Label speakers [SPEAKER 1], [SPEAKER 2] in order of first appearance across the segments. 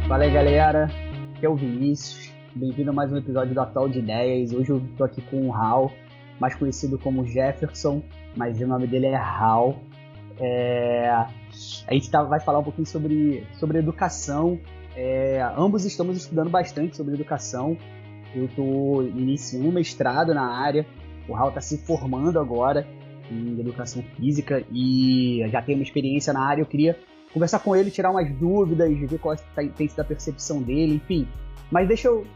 [SPEAKER 1] Fala aí, galera, aqui é o Vinícius, bem-vindo a mais um episódio do Atual de Ideias. Hoje eu tô aqui com o Raul, mais conhecido como Jefferson, mas o nome dele é Raul. A gente vai falar um pouquinho sobre educação. Ambos estamos estudando bastante sobre educação. Eu estou iniciando um mestrado na área, o Raul está se formando agora em educação física e já tem uma experiência na área. Eu queria conversar com ele, tirar umas dúvidas, ver qual tem sido a percepção dele, enfim. Mas deixa eu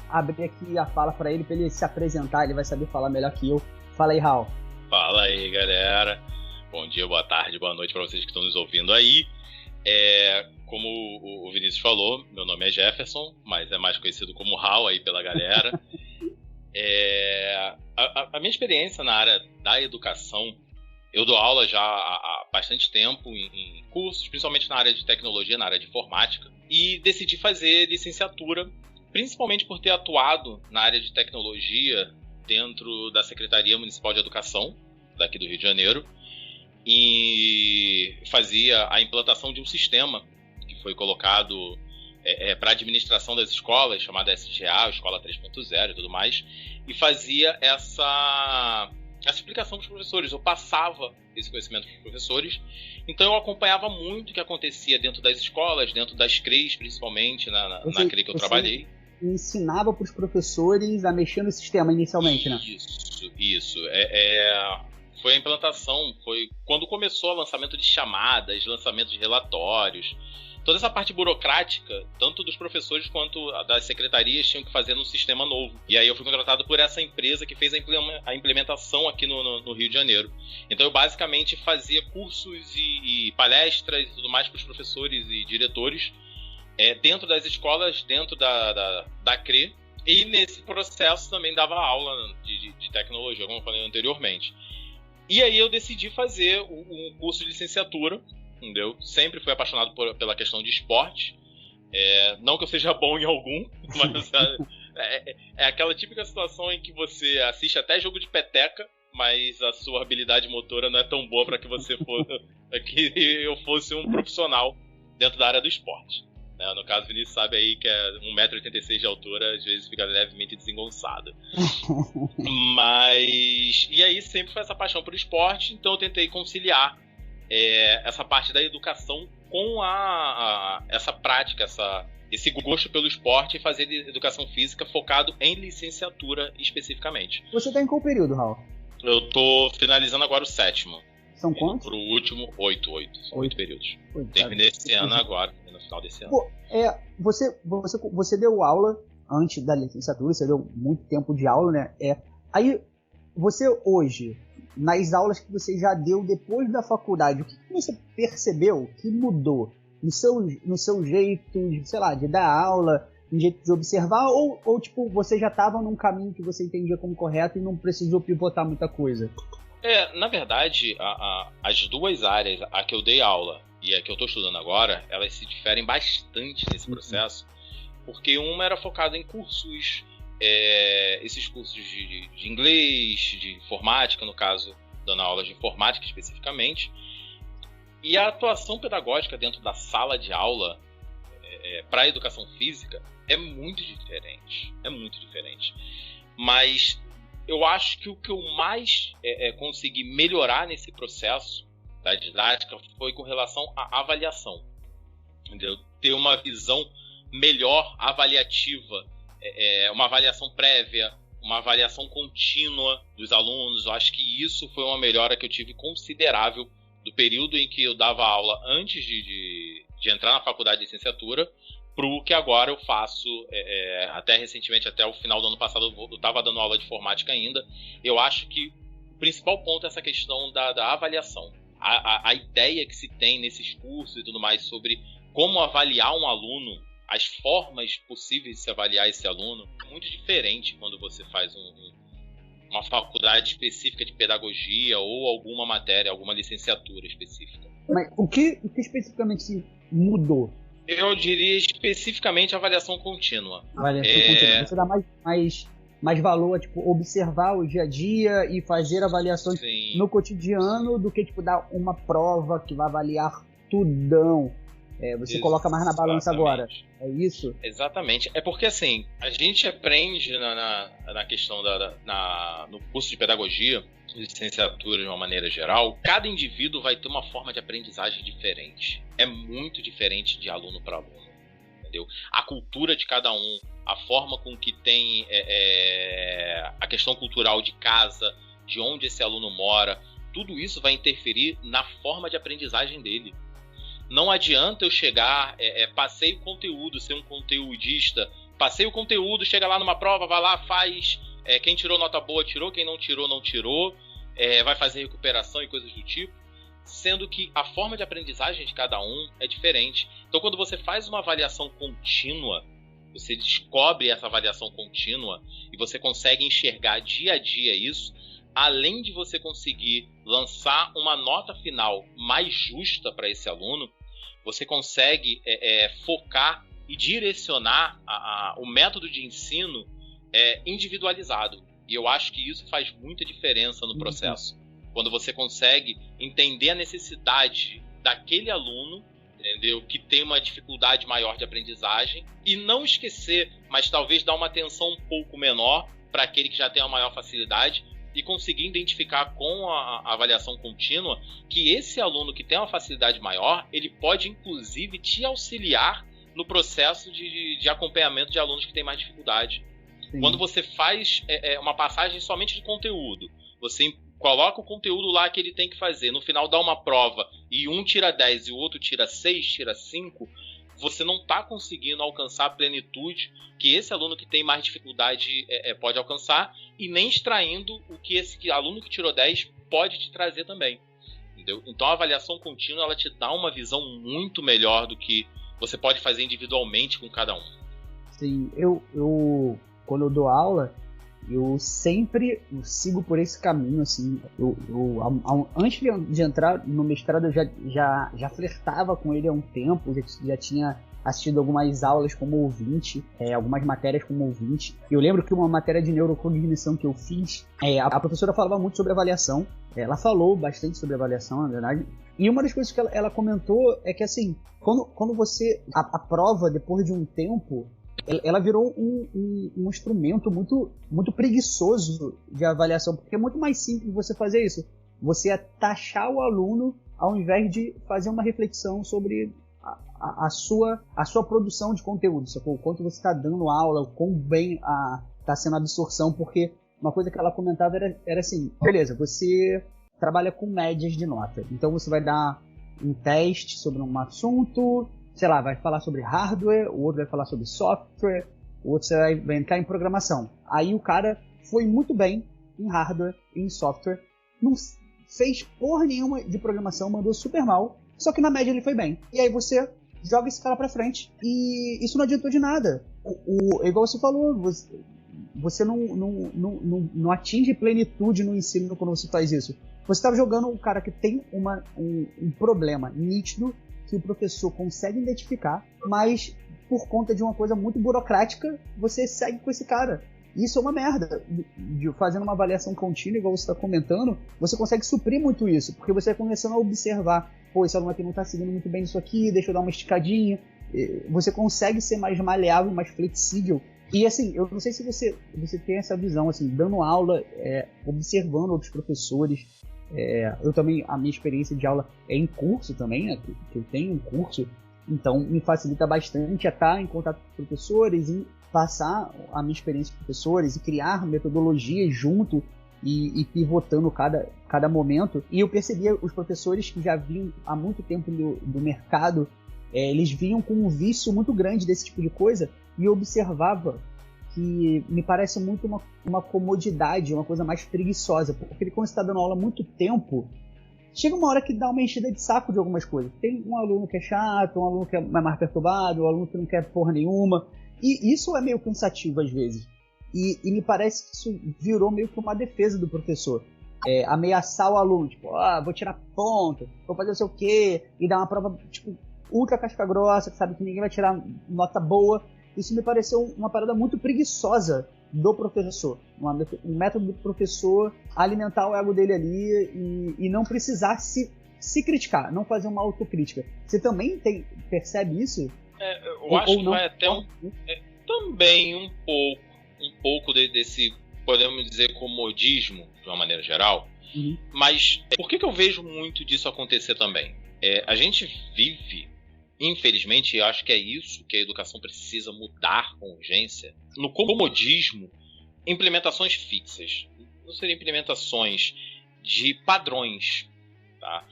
[SPEAKER 1] abrir aqui a fala para ele se apresentar, ele vai saber falar melhor que eu. Fala aí, Raul.
[SPEAKER 2] Fala aí, galera. Bom dia, boa tarde, boa noite para vocês que estão nos ouvindo aí. Como o Vinícius falou, meu nome é Jefferson, mas é mais conhecido como Raul aí pela galera. A minha experiência na área da educação, eu dou aula já há bastante tempo em cursos, principalmente na área de tecnologia, na área de informática, e decidi fazer licenciatura, principalmente por ter atuado na área de tecnologia dentro da Secretaria Municipal de Educação, daqui do Rio de Janeiro, e fazia a implantação de um sistema que foi colocado para a administração das escolas, chamada SGA, Escola 3.0 e tudo mais, e fazia essa explicação para os professores. Eu passava esse conhecimento para os professores, então eu acompanhava muito o que acontecia dentro das escolas, dentro das CREs, principalmente, na CRE que eu trabalhei.
[SPEAKER 1] Ensinava para os professores a mexer no sistema inicialmente, né?
[SPEAKER 2] Isso. Foi a implantação, foi quando começou o lançamento de chamadas, lançamento de relatórios. Toda essa parte burocrática, tanto dos professores quanto das secretarias, tinham que fazer num sistema novo. E aí eu fui contratado por essa empresa que fez a implementação aqui no Rio de Janeiro. Então eu basicamente fazia cursos e palestras e tudo mais para os professores e diretores dentro das escolas, dentro da CRE. E nesse processo também dava aula de tecnologia, como eu falei anteriormente. E aí eu decidi fazer um curso de licenciatura, entendeu? Sempre fui apaixonado pela questão de esporte. Não que eu seja bom em algum, mas é aquela típica situação em que você assiste até jogo de peteca, mas a sua habilidade motora não é tão boa para que que eu fosse um profissional dentro da área do esporte. No caso, o Vinícius sabe aí que é 1,86 m de altura, às vezes fica levemente desengonçado. E aí sempre foi essa paixão por esporte, então eu tentei conciliar essa parte da educação com essa prática, esse gosto pelo esporte e fazer educação física focado em licenciatura especificamente.
[SPEAKER 1] Você está em qual período, Raul?
[SPEAKER 2] Eu tô finalizando agora o 7º.
[SPEAKER 1] São quantos?
[SPEAKER 2] Pro último, 8 períodos. Terminei esse ano agora, no final desse ano.
[SPEAKER 1] Pô, você deu aula antes da licenciatura, você deu muito tempo de aula, né? Aí, você hoje, nas aulas que você já deu depois da faculdade, o que você percebeu que mudou no seu jeito, sei lá, de dar aula, no jeito de observar, ou tipo, você já estava num caminho que você entendia como correto e não precisou pivotar muita coisa?
[SPEAKER 2] Na verdade, as duas áreas, a que eu dei aula e a que eu estou estudando agora, elas se diferem bastante nesse processo, porque uma era focada em cursos, esses cursos de inglês, de informática, no caso, dando aulas de informática especificamente, e a atuação pedagógica dentro da sala de aula para a educação física é muito diferente, mas eu acho que o que eu mais consegui melhorar nesse processo da didática foi com relação à avaliação, entendeu? Ter uma visão melhor avaliativa, uma avaliação prévia, uma avaliação contínua dos alunos. Eu acho que isso foi uma melhora que eu tive considerável do período em que eu dava aula antes de entrar na faculdade de licenciatura para o que agora eu faço, até recentemente, até o final do ano passado, eu estava dando aula de informática ainda. Eu acho que o principal ponto é essa questão da avaliação. A ideia que se tem nesses cursos e tudo mais sobre como avaliar um aluno, as formas possíveis de se avaliar esse aluno, é muito diferente quando você faz uma faculdade específica de pedagogia ou alguma matéria, alguma licenciatura específica.
[SPEAKER 1] Mas o que especificamente mudou?
[SPEAKER 2] Eu diria especificamente a avaliação contínua.
[SPEAKER 1] Avaliação contínua. Você dá mais valor a tipo, observar o dia a dia e fazer avaliações no cotidiano do que tipo, dar uma prova que vai avaliar tudão. você coloca mais na balança agora. É isso?
[SPEAKER 2] Exatamente. É porque, assim, a gente aprende na questão no curso de pedagogia, licenciatura de uma maneira geral, cada indivíduo vai ter uma forma de aprendizagem diferente. É muito diferente de aluno para aluno, entendeu? A cultura de cada um, a forma com que tem a questão cultural de casa, de onde esse aluno mora, tudo isso vai interferir na forma de aprendizagem dele. Não adianta eu chegar, passei o conteúdo, ser um conteudista, passei o conteúdo, chega lá numa prova, vai lá, faz, quem tirou nota boa tirou, quem não tirou, não tirou, vai fazer recuperação e coisas do tipo, sendo que a forma de aprendizagem de cada um é diferente. Então, quando você faz uma avaliação contínua, você descobre essa avaliação contínua e você consegue enxergar dia a dia isso, além de você conseguir lançar uma nota final mais justa para esse aluno, você consegue focar e direcionar o método de ensino individualizado. E eu acho que isso faz muita diferença no processo. Quando você consegue entender a necessidade daquele aluno, entendeu? Que tem uma dificuldade maior de aprendizagem, e não esquecer, mas talvez dar uma atenção um pouco menor para aquele que já tem uma maior facilidade, e conseguir identificar com a avaliação contínua que esse aluno que tem uma facilidade maior, ele pode inclusive te auxiliar no processo de acompanhamento de alunos que têm mais dificuldade. Sim. Quando você faz uma passagem somente de conteúdo, você coloca o conteúdo lá que ele tem que fazer, no final dá uma prova e um tira 10 e o outro tira 6, tira 5, você não está conseguindo alcançar a plenitude que esse aluno que tem mais dificuldade pode alcançar, e nem extraindo o que esse aluno que tirou 10 pode te trazer também. Entendeu? Então a avaliação contínua ela te dá uma visão muito melhor do que você pode fazer individualmente com cada um.
[SPEAKER 1] Sim, eu quando eu dou aula, eu sempre sigo por esse caminho, assim. Antes de entrar no mestrado, eu já flertava com ele há um tempo, já tinha assistido algumas aulas como ouvinte, algumas matérias como ouvinte. Eu lembro que uma matéria de neurocognição que eu fiz, a professora falava muito sobre avaliação. Ela falou bastante sobre avaliação, na verdade. E uma das coisas que ela comentou é que, assim, quando você aprova depois de um tempo, ela virou um instrumento muito, muito preguiçoso de avaliação, porque é muito mais simples você fazer isso. Você taxar o aluno ao invés de fazer uma reflexão sobre a sua produção de conteúdo, o quanto você está dando aula, o quão bem está sendo a absorção, porque uma coisa que ela comentava era assim, beleza, você trabalha com médias de nota, então você vai dar um teste sobre um assunto, sei lá, vai falar sobre hardware, o outro vai falar sobre software, o outro vai entrar em programação. Aí o cara foi muito bem em hardware, em software, não fez porra nenhuma de programação, mandou super mal, só que na média ele foi bem. E aí você joga esse cara pra frente e isso não adiantou de nada. Igual você falou, você não atinge plenitude no ensino quando você faz isso. Você está jogando um cara que tem um problema nítido, que o professor consegue identificar, mas por conta de uma coisa muito burocrática, você segue com esse cara. Isso é uma merda. Fazendo uma avaliação contínua, igual você está comentando, você consegue suprir muito isso, porque você vai começando a observar, pô, esse aluno aqui não está seguindo muito bem isso aqui, deixa eu dar uma esticadinha. Você consegue ser mais maleável, mais flexível. E assim, eu não sei se você tem essa visão, assim, dando aula, observando outros professores. Eu também, a minha experiência de aula é em curso também, né, que eu tenho um curso, então me facilita bastante a estar em contato com os professores e passar a minha experiência com professores e criar metodologias junto e pivotando cada momento. E eu percebia os professores que já vinham há muito tempo do mercado, eles vinham com um vício muito grande desse tipo de coisa, e eu observava que me parece muito uma comodidade, uma coisa mais preguiçosa, porque quando você está dando aula há muito tempo, chega uma hora que dá uma enchida de saco de algumas coisas. Tem um aluno que é chato, um aluno que é mais perturbado, um aluno que não quer porra nenhuma, e isso é meio cansativo às vezes. E me parece que isso virou meio que uma defesa do professor. Ameaçar o aluno, tipo, vou tirar ponto, vou fazer não sei o quê, e dar uma prova, tipo, ultra casca grossa, que sabe que ninguém vai tirar nota boa. Isso me pareceu uma parada muito preguiçosa do professor. Um método do professor alimentar o ego dele ali e não precisar se se criticar, não fazer uma autocrítica. Você também percebe isso?
[SPEAKER 2] Eu acho que vai até também um pouco desse, podemos dizer, comodismo, de uma maneira geral.
[SPEAKER 1] Uhum.
[SPEAKER 2] Mas por que eu vejo muito disso acontecer também? A gente vive, infelizmente, e acho que é isso que a educação precisa mudar com urgência, no comodismo, implementações fixas. Não seriam implementações de padrões, tá?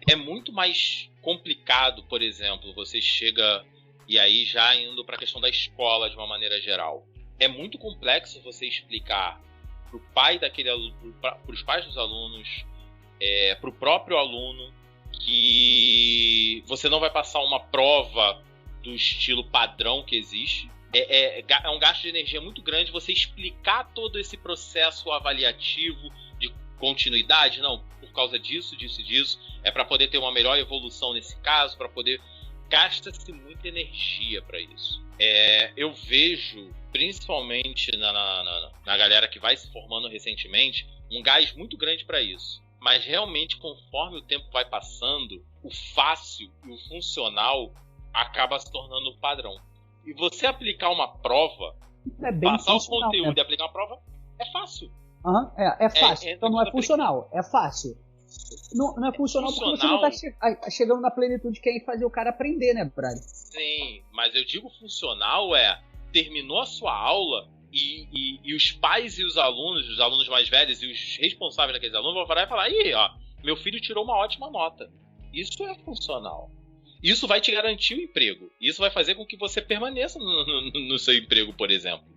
[SPEAKER 2] É muito mais complicado, por exemplo, você chega, e aí já indo para a questão da escola de uma maneira geral, é muito complexo você explicar para o pai daquele aluno, para os pais dos alunos, para o próprio aluno, que você não vai passar uma prova do estilo padrão que existe. É um gasto de energia muito grande você explicar todo esse processo avaliativo de continuidade. Não, por causa disso, disso e disso. É para poder ter uma melhor evolução nesse caso, para poder... Gasta-se muita energia para isso. Eu vejo, principalmente na galera que vai se formando recentemente, um gás muito grande para isso. Mas realmente, conforme o tempo vai passando, o fácil e o funcional acaba se tornando o padrão. E você aplicar uma prova, passar o conteúdo, né? E aplicar uma prova, é fácil.
[SPEAKER 1] Uhum, é fácil. Então não é funcional, é fácil. Não é funcional porque você não tá chegando na plenitude de quem fazer o cara aprender, né, Brian?
[SPEAKER 2] Sim, mas eu digo funcional terminou a sua aula e os pais e os alunos mais velhos e os responsáveis daqueles alunos vão parar e falar: "Ih, ó, meu filho tirou uma ótima nota". Isso é funcional. Isso vai te garantir o emprego. Isso vai fazer com que você permaneça no seu emprego, por exemplo.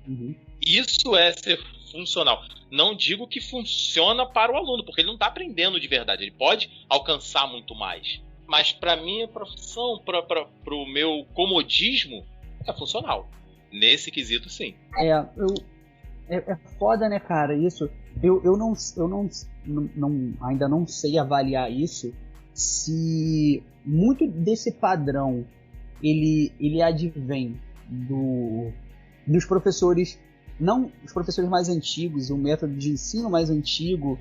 [SPEAKER 1] Uhum.
[SPEAKER 2] Isso é ser funcional. Não digo que funciona para o aluno, porque ele não está aprendendo de verdade. Ele pode alcançar muito mais. Mas para a minha profissão, para o meu comodismo, é funcional. Nesse quesito, sim.
[SPEAKER 1] É foda, né, cara, isso. Eu ainda não sei avaliar isso, se muito desse padrão ele advém dos professores, não os professores mais antigos, o método de ensino mais antigo,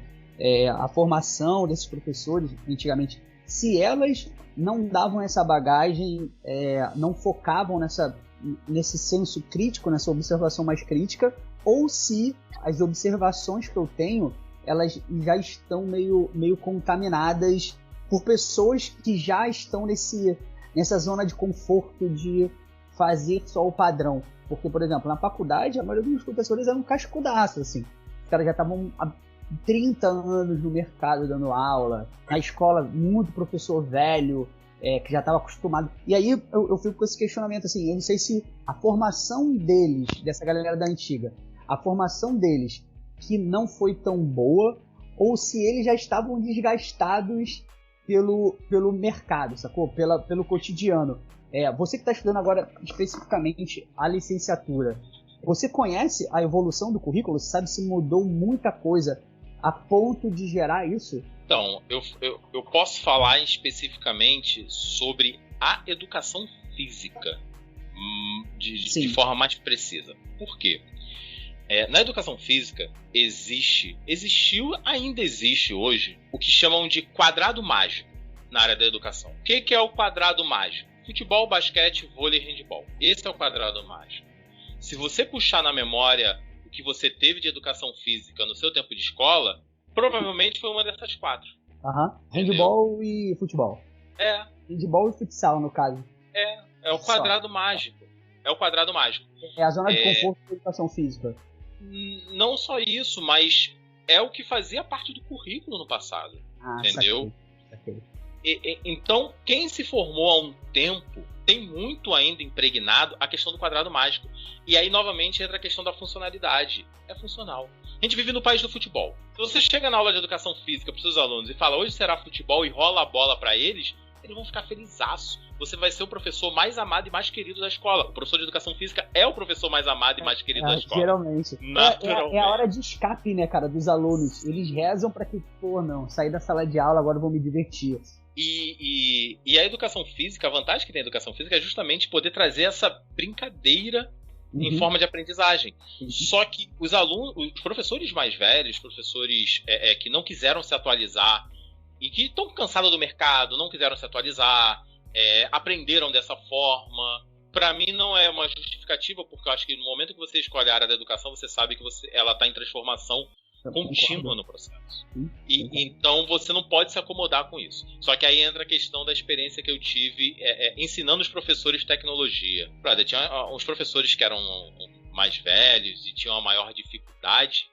[SPEAKER 1] a formação desses professores antigamente, se elas não davam essa bagagem, não focavam nesse senso crítico, nessa observação mais crítica, ou se as observações que eu tenho, elas já estão meio contaminadas por pessoas que já estão nessa zona de conforto de fazer só o padrão. Porque, por exemplo, na faculdade, a maioria dos professores eram cascudaços, assim. Os caras já estavam há 30 anos no mercado dando aula. Na escola, muito professor velho, que já estava acostumado. E aí eu fico com esse questionamento, assim, eu não sei se a formação deles, dessa galera da antiga, a formação deles que não foi tão boa, ou se eles já estavam desgastados pelo mercado, sacou? Pelo cotidiano. Você que está estudando agora especificamente a licenciatura, você conhece a evolução do currículo? Você sabe se mudou muita coisa a ponto de gerar isso?
[SPEAKER 2] Então, eu posso falar especificamente sobre a educação física de forma mais precisa. Por quê? Na educação física ainda existe hoje o que chamam de quadrado mágico na área da educação. O que é o quadrado mágico? Futebol, basquete, vôlei e handebol. Esse é o quadrado mágico. Se você puxar na memória o que você teve de educação física no seu tempo de escola, provavelmente foi uma dessas quatro.
[SPEAKER 1] Handebol e futebol. Handebol e futsal, no caso.
[SPEAKER 2] É o quadrado mágico. É o quadrado mágico.
[SPEAKER 1] É a zona de conforto da educação física.
[SPEAKER 2] Não só isso, mas é o que fazia parte do currículo no passado. Entendeu?
[SPEAKER 1] Saquei.
[SPEAKER 2] Então, quem se formou há um tempo tem muito ainda impregnado a questão do quadrado mágico. E aí, novamente, entra a questão da funcionalidade. É funcional. A gente vive no país do futebol. Se você chega na aula de educação física para os seus alunos e fala, hoje será futebol, e rola a bola para eles vão ficar felizaço. Você vai ser o professor mais amado e mais querido da escola. O professor de educação física é o professor mais amado e mais querido da escola.
[SPEAKER 1] Geralmente. É a hora de escape, né, cara, dos alunos. Eles rezam para que, sair da sala de aula, agora eu vou me divertir.
[SPEAKER 2] E a educação física, a vantagem que tem a educação física é justamente poder trazer essa brincadeira em forma de aprendizagem. Só que os professores mais velhos, professores que não quiseram se atualizar, e que estão cansados do mercado, não quiseram se atualizar, aprenderam dessa forma. Para mim não é uma justificativa, porque eu acho que no momento que você escolhe a área da educação, você sabe que ela está em transformação contínua no processo. Então você não pode se acomodar com isso. Só que aí entra a questão da experiência que eu tive ensinando os professores tecnologia. Tinha uns professores que eram mais velhos e tinham uma maior dificuldade.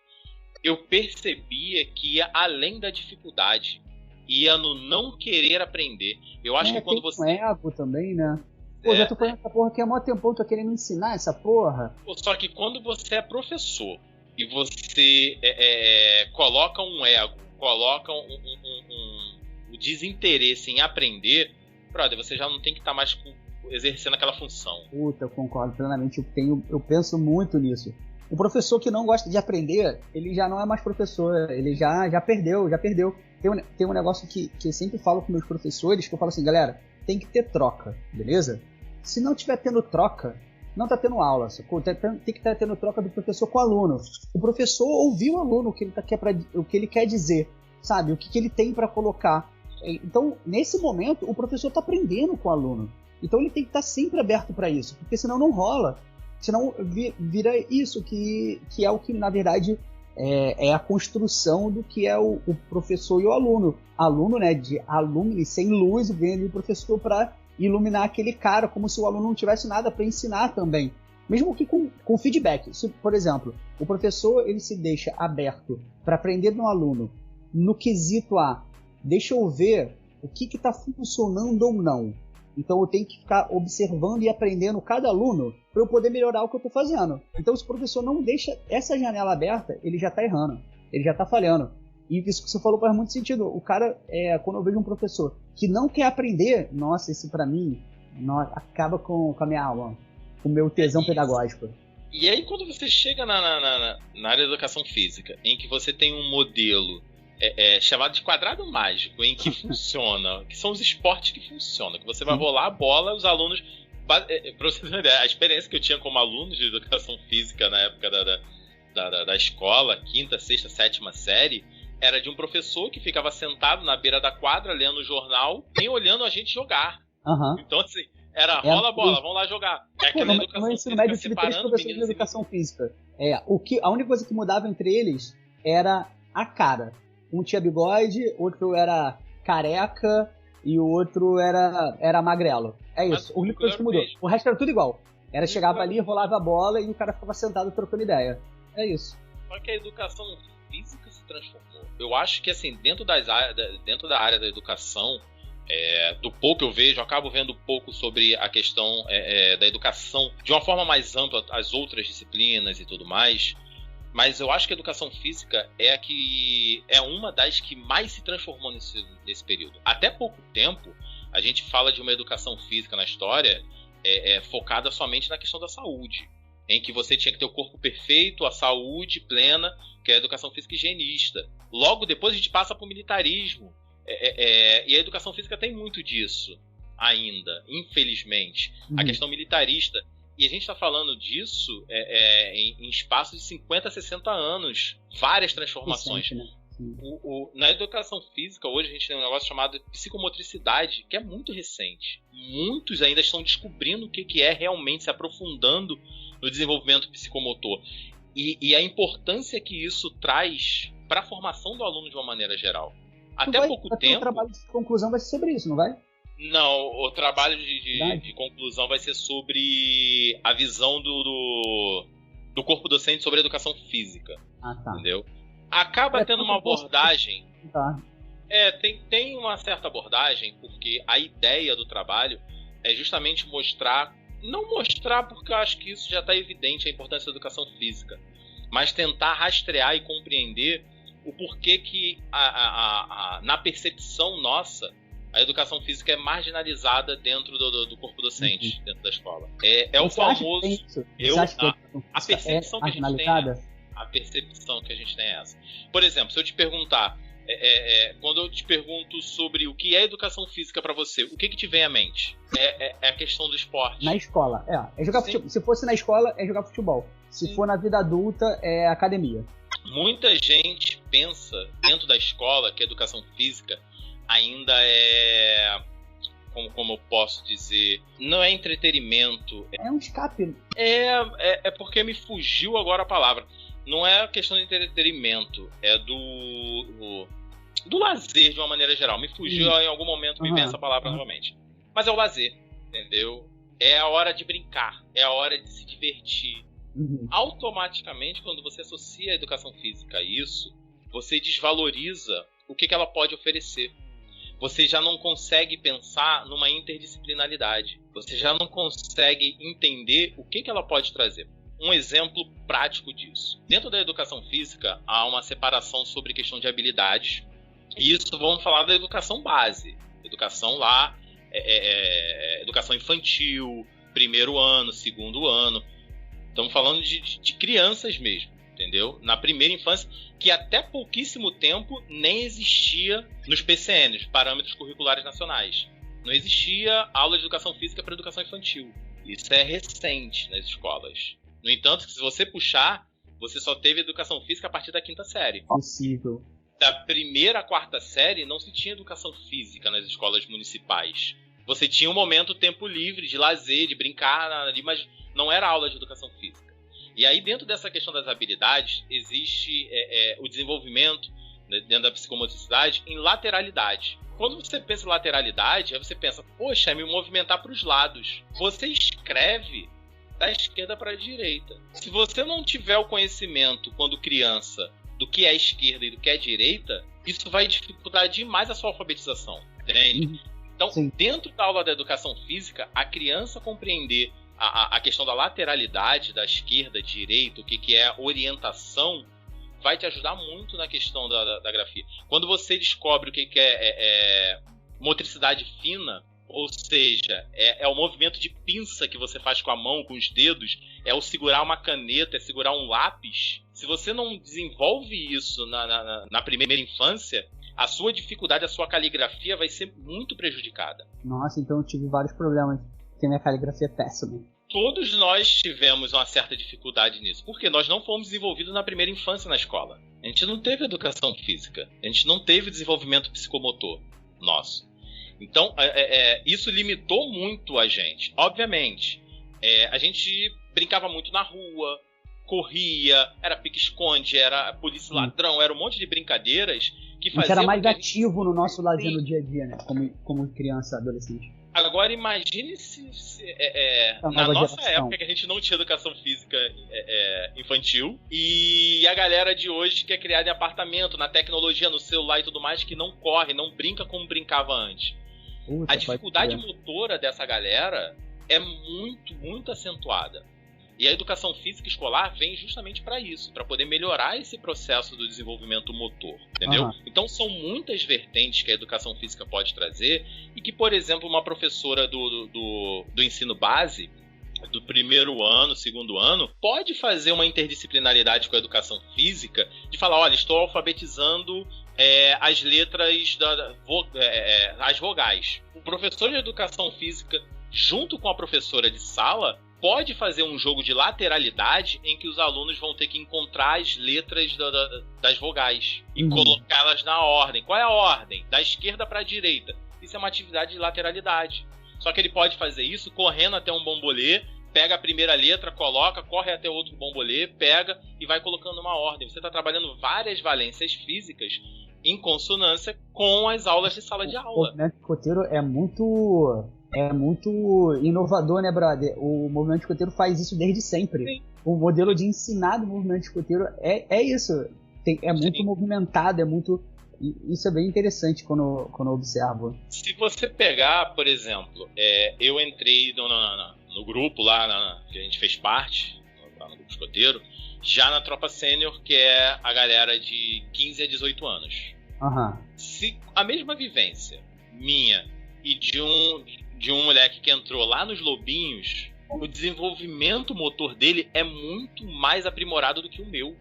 [SPEAKER 2] Eu percebia que ia além da dificuldade, ia no não querer aprender. Eu acho que quando você...
[SPEAKER 1] um ego também, né? Pô, já tô fazendo essa porra aqui há mó tempão, tô querendo ensinar essa porra.
[SPEAKER 2] Só que quando você é professor e você coloca um ego, coloca um desinteresse em aprender, brother, você já não tem que estar mais exercendo aquela função.
[SPEAKER 1] Puta, eu concordo plenamente. Eu penso muito nisso. O professor que não gosta de aprender, ele já não é mais professor, ele já perdeu. Tem um negócio que eu sempre falo com meus professores, que eu falo assim, galera, tem que ter troca, beleza? Se não tiver tendo troca, não tá tendo aula, sacou? Tem que estar tendo troca do professor com o aluno. O professor ouviu o aluno, o que ele quer dizer, sabe? O que ele tem para colocar. Então, nesse momento, o professor tá aprendendo com o aluno. Então ele tem que estar sempre aberto para isso, porque senão não rola. Senão vira isso, que é o que, na verdade, é a construção do que é o professor e o aluno. Aluno, né, de aluno sem luz, vem ali o professor para iluminar aquele cara, como se o aluno não tivesse nada para ensinar também. Mesmo que com feedback. Se, por exemplo, o professor ele se deixa aberto para aprender no aluno, no quesito deixa eu ver o que está funcionando ou não. Então eu tenho que ficar observando e aprendendo cada aluno para eu poder melhorar o que eu estou fazendo. Então se o professor não deixa essa janela aberta, ele já está errando, ele já está falhando. E isso que você falou faz muito sentido. O cara, quando eu vejo um professor que não quer aprender, nossa, isso para mim acaba com a minha alma, com o meu tesão pedagógico.
[SPEAKER 2] E aí quando você chega na área da educação física, em que você tem um modelo chamado de quadrado mágico, em que funciona, que são os esportes que funcionam, que você vai rolar a bola, os alunos... Pra você ter uma ideia, a experiência que eu tinha como aluno de educação física na época da escola, 5ª, 6ª, 7ª série, era de um professor que ficava sentado na beira da quadra, lendo o jornal, nem olhando a gente jogar.
[SPEAKER 1] Uhum.
[SPEAKER 2] Então, assim, rola a bola, vamos lá jogar.
[SPEAKER 1] Aquela educação física no médio tive 3 professores de educação física. A única coisa que mudava entre eles era a cara. Um tinha bigode, outro era careca e o outro era magrelo. É isso. A única coisa que mudou. O resto era tudo igual. Chegava ali, rolava a bola e o cara ficava sentado trocando ideia. É isso.
[SPEAKER 2] Só que a educação física se transformou. Eu acho que, assim, dentro da área da educação, do pouco que eu vejo, eu acabo vendo pouco sobre a questão da educação de uma forma mais ampla, as outras disciplinas e tudo mais. Mas eu acho que a educação física é uma das que mais se transformou nesse período. Até pouco tempo, a gente fala de uma educação física na história focada somente na questão da saúde, em que você tinha que ter o corpo perfeito, a saúde plena, que é a educação física higienista. Logo depois a gente passa para o militarismo, e a educação física tem muito disso ainda, infelizmente. A questão militarista. E a gente está falando disso em espaço de 50, 60 anos. Várias transformações. Recente, né? Na educação física, hoje a gente tem um negócio chamado psicomotricidade, que é muito recente. Muitos ainda estão descobrindo o que é realmente, se aprofundando no desenvolvimento psicomotor. E a importância que isso traz para a formação do aluno de uma maneira geral. Até pouco tempo... O
[SPEAKER 1] trabalho de conclusão vai ser sobre isso, não vai?
[SPEAKER 2] Não, o trabalho de conclusão vai ser sobre a visão do corpo docente sobre a educação física. Ah, tá. Entendeu? Acaba tendo uma abordagem...
[SPEAKER 1] Tá.
[SPEAKER 2] Tem uma certa abordagem, porque a ideia do trabalho é justamente mostrar... Não mostrar porque eu acho que isso já está evidente, a importância da educação física, mas tentar rastrear e compreender o porquê que na percepção nossa a educação física é marginalizada dentro do corpo docente, dentro da escola. O famoso... A percepção que a gente tem a percepção que a gente tem é essa. Por exemplo, se eu te perguntar, quando eu te pergunto sobre o que é educação física para você, o que te vem à mente? É a questão do esporte.
[SPEAKER 1] Na escola, é jogar futebol. Se fosse na escola, é jogar futebol. Se for na vida adulta, é academia.
[SPEAKER 2] Muita gente pensa dentro da escola que a educação física ainda é... Como eu posso dizer, não é entretenimento.
[SPEAKER 1] É um escape.
[SPEAKER 2] É porque me fugiu agora a palavra. Não é questão de entretenimento, é do lazer de uma maneira geral. Me fugiu em algum momento, me vem essa palavra novamente. Mas é o lazer, entendeu? É a hora de brincar, é a hora de se divertir. Automaticamente, quando você associa a educação física a isso, você desvaloriza o que ela pode oferecer. Você já não consegue pensar numa interdisciplinaridade. Você já não consegue entender o que ela pode trazer. Um exemplo prático disso. Dentro da educação física, há uma separação sobre questão de habilidades. E isso vamos falar da educação base. Educação lá, educação infantil, primeiro ano, segundo ano. Estamos falando de crianças mesmo. Entendeu? Na primeira infância, que até pouquíssimo tempo nem existia nos PCNs, Parâmetros Curriculares Nacionais. Não existia aula de educação física para educação infantil. Isso é recente nas escolas. No entanto, se você puxar, você só teve educação física a partir da 5ª série.
[SPEAKER 1] Possível.
[SPEAKER 2] Da primeira à 4ª série, não se tinha educação física nas escolas municipais. Você tinha um momento, tempo livre, de lazer, de brincar ali, mas não era aula de educação física. E aí, dentro dessa questão das habilidades, existe o desenvolvimento, dentro da psicomotricidade, em lateralidade. Quando você pensa em lateralidade, aí você pensa, poxa, é me movimentar para os lados. Você escreve da esquerda para a direita. Se você não tiver o conhecimento, quando criança, do que é esquerda e do que é direita, isso vai dificultar demais a sua alfabetização, entende? Então, dentro da aula da educação física, a criança compreender a questão da lateralidade, da esquerda, direita, o que é orientação, vai te ajudar muito na questão da grafia. Quando você descobre o que é motricidade fina, ou seja, é o movimento de pinça que você faz com a mão, com os dedos, é o segurar uma caneta, é segurar um lápis. Se você não desenvolve isso na primeira infância, a sua dificuldade, a sua caligrafia vai ser muito prejudicada.
[SPEAKER 1] Nossa, então eu tive vários problemas, porque minha caligrafia é péssima.
[SPEAKER 2] Todos nós tivemos uma certa dificuldade nisso, porque nós não fomos desenvolvidos na primeira infância na escola. A gente não teve educação física, a gente não teve desenvolvimento psicomotor nosso. Então, isso limitou muito a gente. Obviamente, a gente brincava muito na rua, corria, era pique-esconde, era polícia ladrão, era um monte de brincadeiras que faziam... A gente
[SPEAKER 1] era mais ativo no nosso lazer no dia a dia, né? Como criança, adolescente.
[SPEAKER 2] Agora imagine se na nossa época que a gente não tinha educação física infantil, e a galera de hoje que é criada em apartamento, na tecnologia, no celular e tudo mais, que não corre, não brinca como brincava antes. A dificuldade motora dessa galera é muito, muito acentuada. E a educação física escolar vem justamente para isso, para poder melhorar esse processo do desenvolvimento motor, entendeu? Então são muitas vertentes que a educação física pode trazer e que, por exemplo, uma professora do ensino base, do primeiro ano, segundo ano, pode fazer uma interdisciplinaridade com a educação física, de falar, olha, estou alfabetizando as letras, as vogais. O professor de educação física, junto com a professora de sala, pode fazer um jogo de lateralidade em que os alunos vão ter que encontrar as letras das vogais e colocá-las na ordem. Qual é a ordem? Da esquerda para a direita. Isso é uma atividade de lateralidade. Só que ele pode fazer isso correndo até um bombolê, pega a primeira letra, coloca, corre até outro bombolê, pega e vai colocando uma ordem. Você está trabalhando várias valências físicas em consonância com as aulas de sala de aula.
[SPEAKER 1] O movimento escoteiro é muito inovador, né, brother? O movimento escoteiro faz isso desde sempre. Sim. O modelo de ensinar do movimento escoteiro é isso. Muito movimentado, isso é bem interessante quando eu observo.
[SPEAKER 2] Se você pegar, por exemplo, eu entrei no grupo lá, que a gente fez parte, lá no grupo escoteiro, já na tropa sênior, que é a galera de 15 a 18 anos. Se a mesma vivência minha e de um moleque que entrou lá nos Lobinhos, o desenvolvimento motor dele é muito mais aprimorado do que o meu.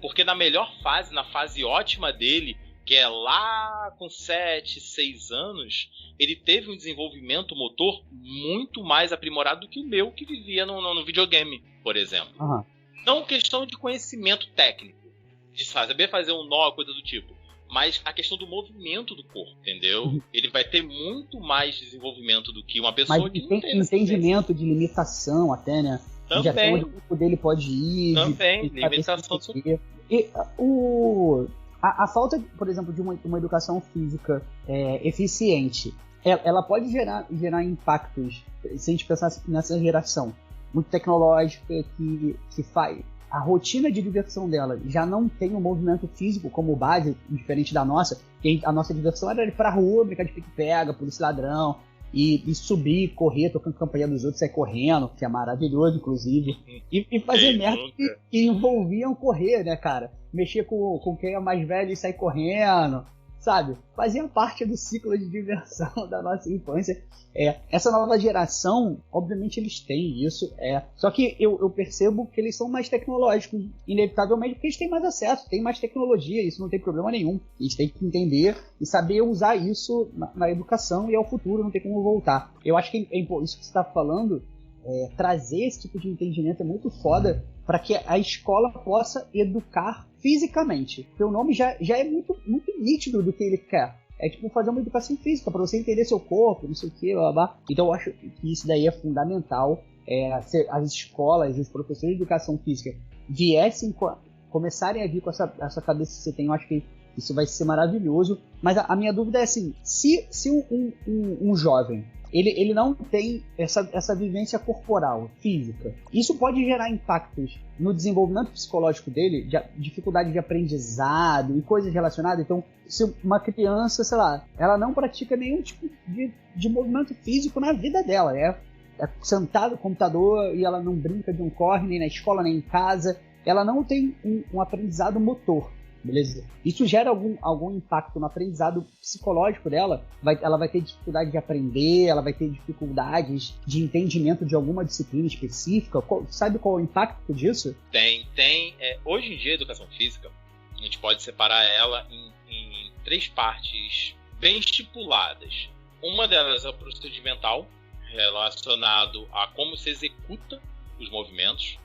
[SPEAKER 2] Porque na melhor fase, na fase ótima dele, que é lá com 7, 6 anos, ele teve um desenvolvimento motor muito mais aprimorado do que o meu, que vivia no videogame, por exemplo. Não questão de conhecimento técnico, de saber fazer um nó, coisa do tipo. mas a questão do movimento do corpo, entendeu? Ele vai ter muito mais desenvolvimento do que uma pessoa
[SPEAKER 1] mas
[SPEAKER 2] que não tem
[SPEAKER 1] entendimento de limitação até, né?
[SPEAKER 2] Também.
[SPEAKER 1] De até onde o corpo dele pode ir.
[SPEAKER 2] Também, limitação.
[SPEAKER 1] E a falta, por exemplo, de uma educação física eficiente, ela pode gerar impactos, se a gente pensar nessa geração muito tecnológica que faz a rotina de diversão dela já não tem o movimento físico como base, diferente da nossa, que a nossa diversão era ir pra rua, brincar de pique-pega, polícia ladrão, e subir, correr, tocando campainha dos outros, sair correndo, que é maravilhoso, inclusive, e fazer merda que envolviam correr, né, cara? Mexer com quem é mais velho e sair correndo, sabe? Fazia parte do ciclo de diversão da nossa infância. Essa nova geração, obviamente eles têm isso, só que eu percebo que eles são mais tecnológicos, inevitavelmente, porque eles têm mais acesso, têm mais tecnologia, isso não tem problema nenhum. Eles têm que entender e saber usar isso na educação, e ao futuro não tem como voltar. Eu acho que isso que você está falando, trazer esse tipo de entendimento é muito foda para que a escola possa educar fisicamente. Porque o nome já é muito, muito nítido do que ele quer. É tipo fazer uma educação física, para você entender seu corpo, não sei o que, blá, blá. Então eu acho que isso daí é fundamental. As escolas, os professores de educação física começarem a vir com essa cabeça que você tem, eu acho que isso vai ser maravilhoso. Mas a minha dúvida é assim, se um jovem ele não tem essa vivência corporal, física, isso pode gerar impactos no desenvolvimento psicológico dele, de dificuldade de aprendizado e coisas relacionadas. Então, se uma criança, sei lá, ela não pratica nenhum tipo de movimento físico na vida dela, é sentada no computador e ela não brinca de um corre, nem na escola, nem em casa, ela não tem um aprendizado motor. Beleza? Isso gera algum impacto no aprendizado psicológico dela. Ela vai ter dificuldade de aprender, ela vai ter dificuldades de entendimento de alguma disciplina específica. Sabe qual é o impacto disso?
[SPEAKER 2] Tem. Hoje em dia, a educação física, a gente pode separar ela em 3 partes bem estipuladas. Uma delas é o procedimental, relacionado a como se executa os movimentos.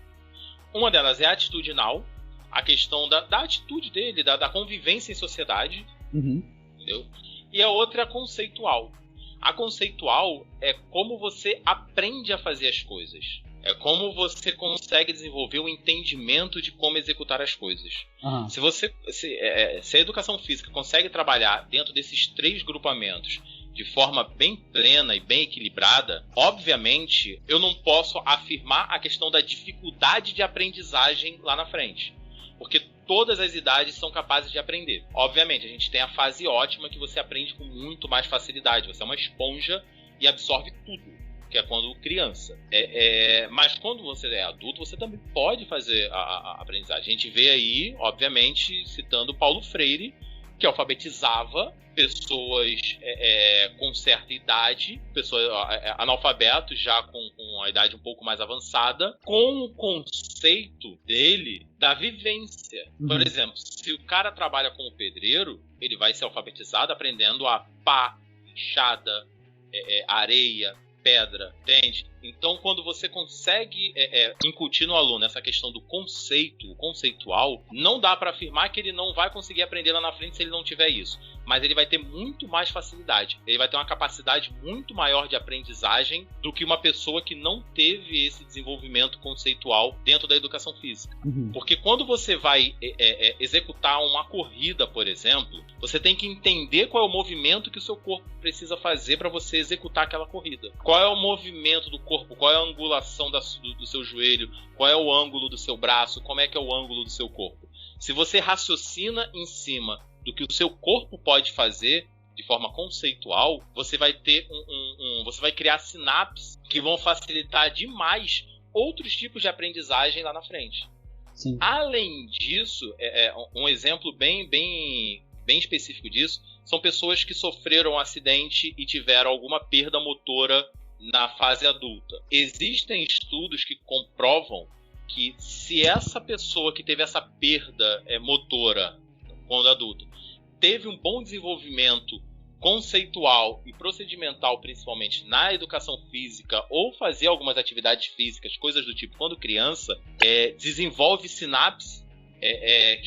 [SPEAKER 2] Uma delas é atitudinal, a questão da atitude dele, da convivência em sociedade, entendeu? E a outra é conceitual. A conceitual é como você aprende a fazer as coisas. É como você consegue desenvolver o entendimento de como executar as coisas. Uhum. Se a educação física consegue trabalhar dentro desses 3 grupamentos de forma bem plena e bem equilibrada, obviamente eu não posso afirmar a questão da dificuldade de aprendizagem lá na frente. Porque todas as idades são capazes de aprender. Obviamente, a gente tem a fase ótima que você aprende com muito mais facilidade. Você é uma esponja e absorve tudo, que é quando criança. Mas quando você é adulto, você também pode fazer a aprendizagem. A gente vê aí, obviamente, citando Paulo Freire, que alfabetizava pessoas com certa idade, pessoas analfabetos já com a idade um pouco mais avançada, com o conceito dele da vivência. Por exemplo, se o cara trabalha como pedreiro, ele vai ser alfabetizado aprendendo a pá, enxada, areia, pedra, entende? Então, quando você consegue incutir no aluno essa questão do conceitual, não dá para afirmar que ele não vai conseguir aprender lá na frente se ele não tiver isso. Mas ele vai ter muito mais facilidade. Ele vai ter uma capacidade muito maior de aprendizagem do que uma pessoa que não teve esse desenvolvimento conceitual dentro da educação física. Porque quando você vai executar uma corrida, por exemplo, você tem que entender qual é o movimento que o seu corpo precisa fazer para você executar aquela corrida. Qual é o movimento do corpo, qual é a angulação do seu joelho, qual é o ângulo do seu braço, como é que é o ângulo do seu corpo. Se você raciocina em cima do que o seu corpo pode fazer de forma conceitual, você vai ter você vai criar sinapses que vão facilitar demais outros tipos de aprendizagem lá na frente.
[SPEAKER 1] Sim.
[SPEAKER 2] Além disso, um exemplo bem específico disso são pessoas que sofreram um acidente e tiveram alguma perda motora na fase adulta. Existem estudos que comprovam que se essa pessoa que teve essa perda motora quando adulto teve um bom desenvolvimento conceitual e procedimental, principalmente na educação física, ou fazia algumas atividades físicas, coisas do tipo, quando criança, desenvolve sinapse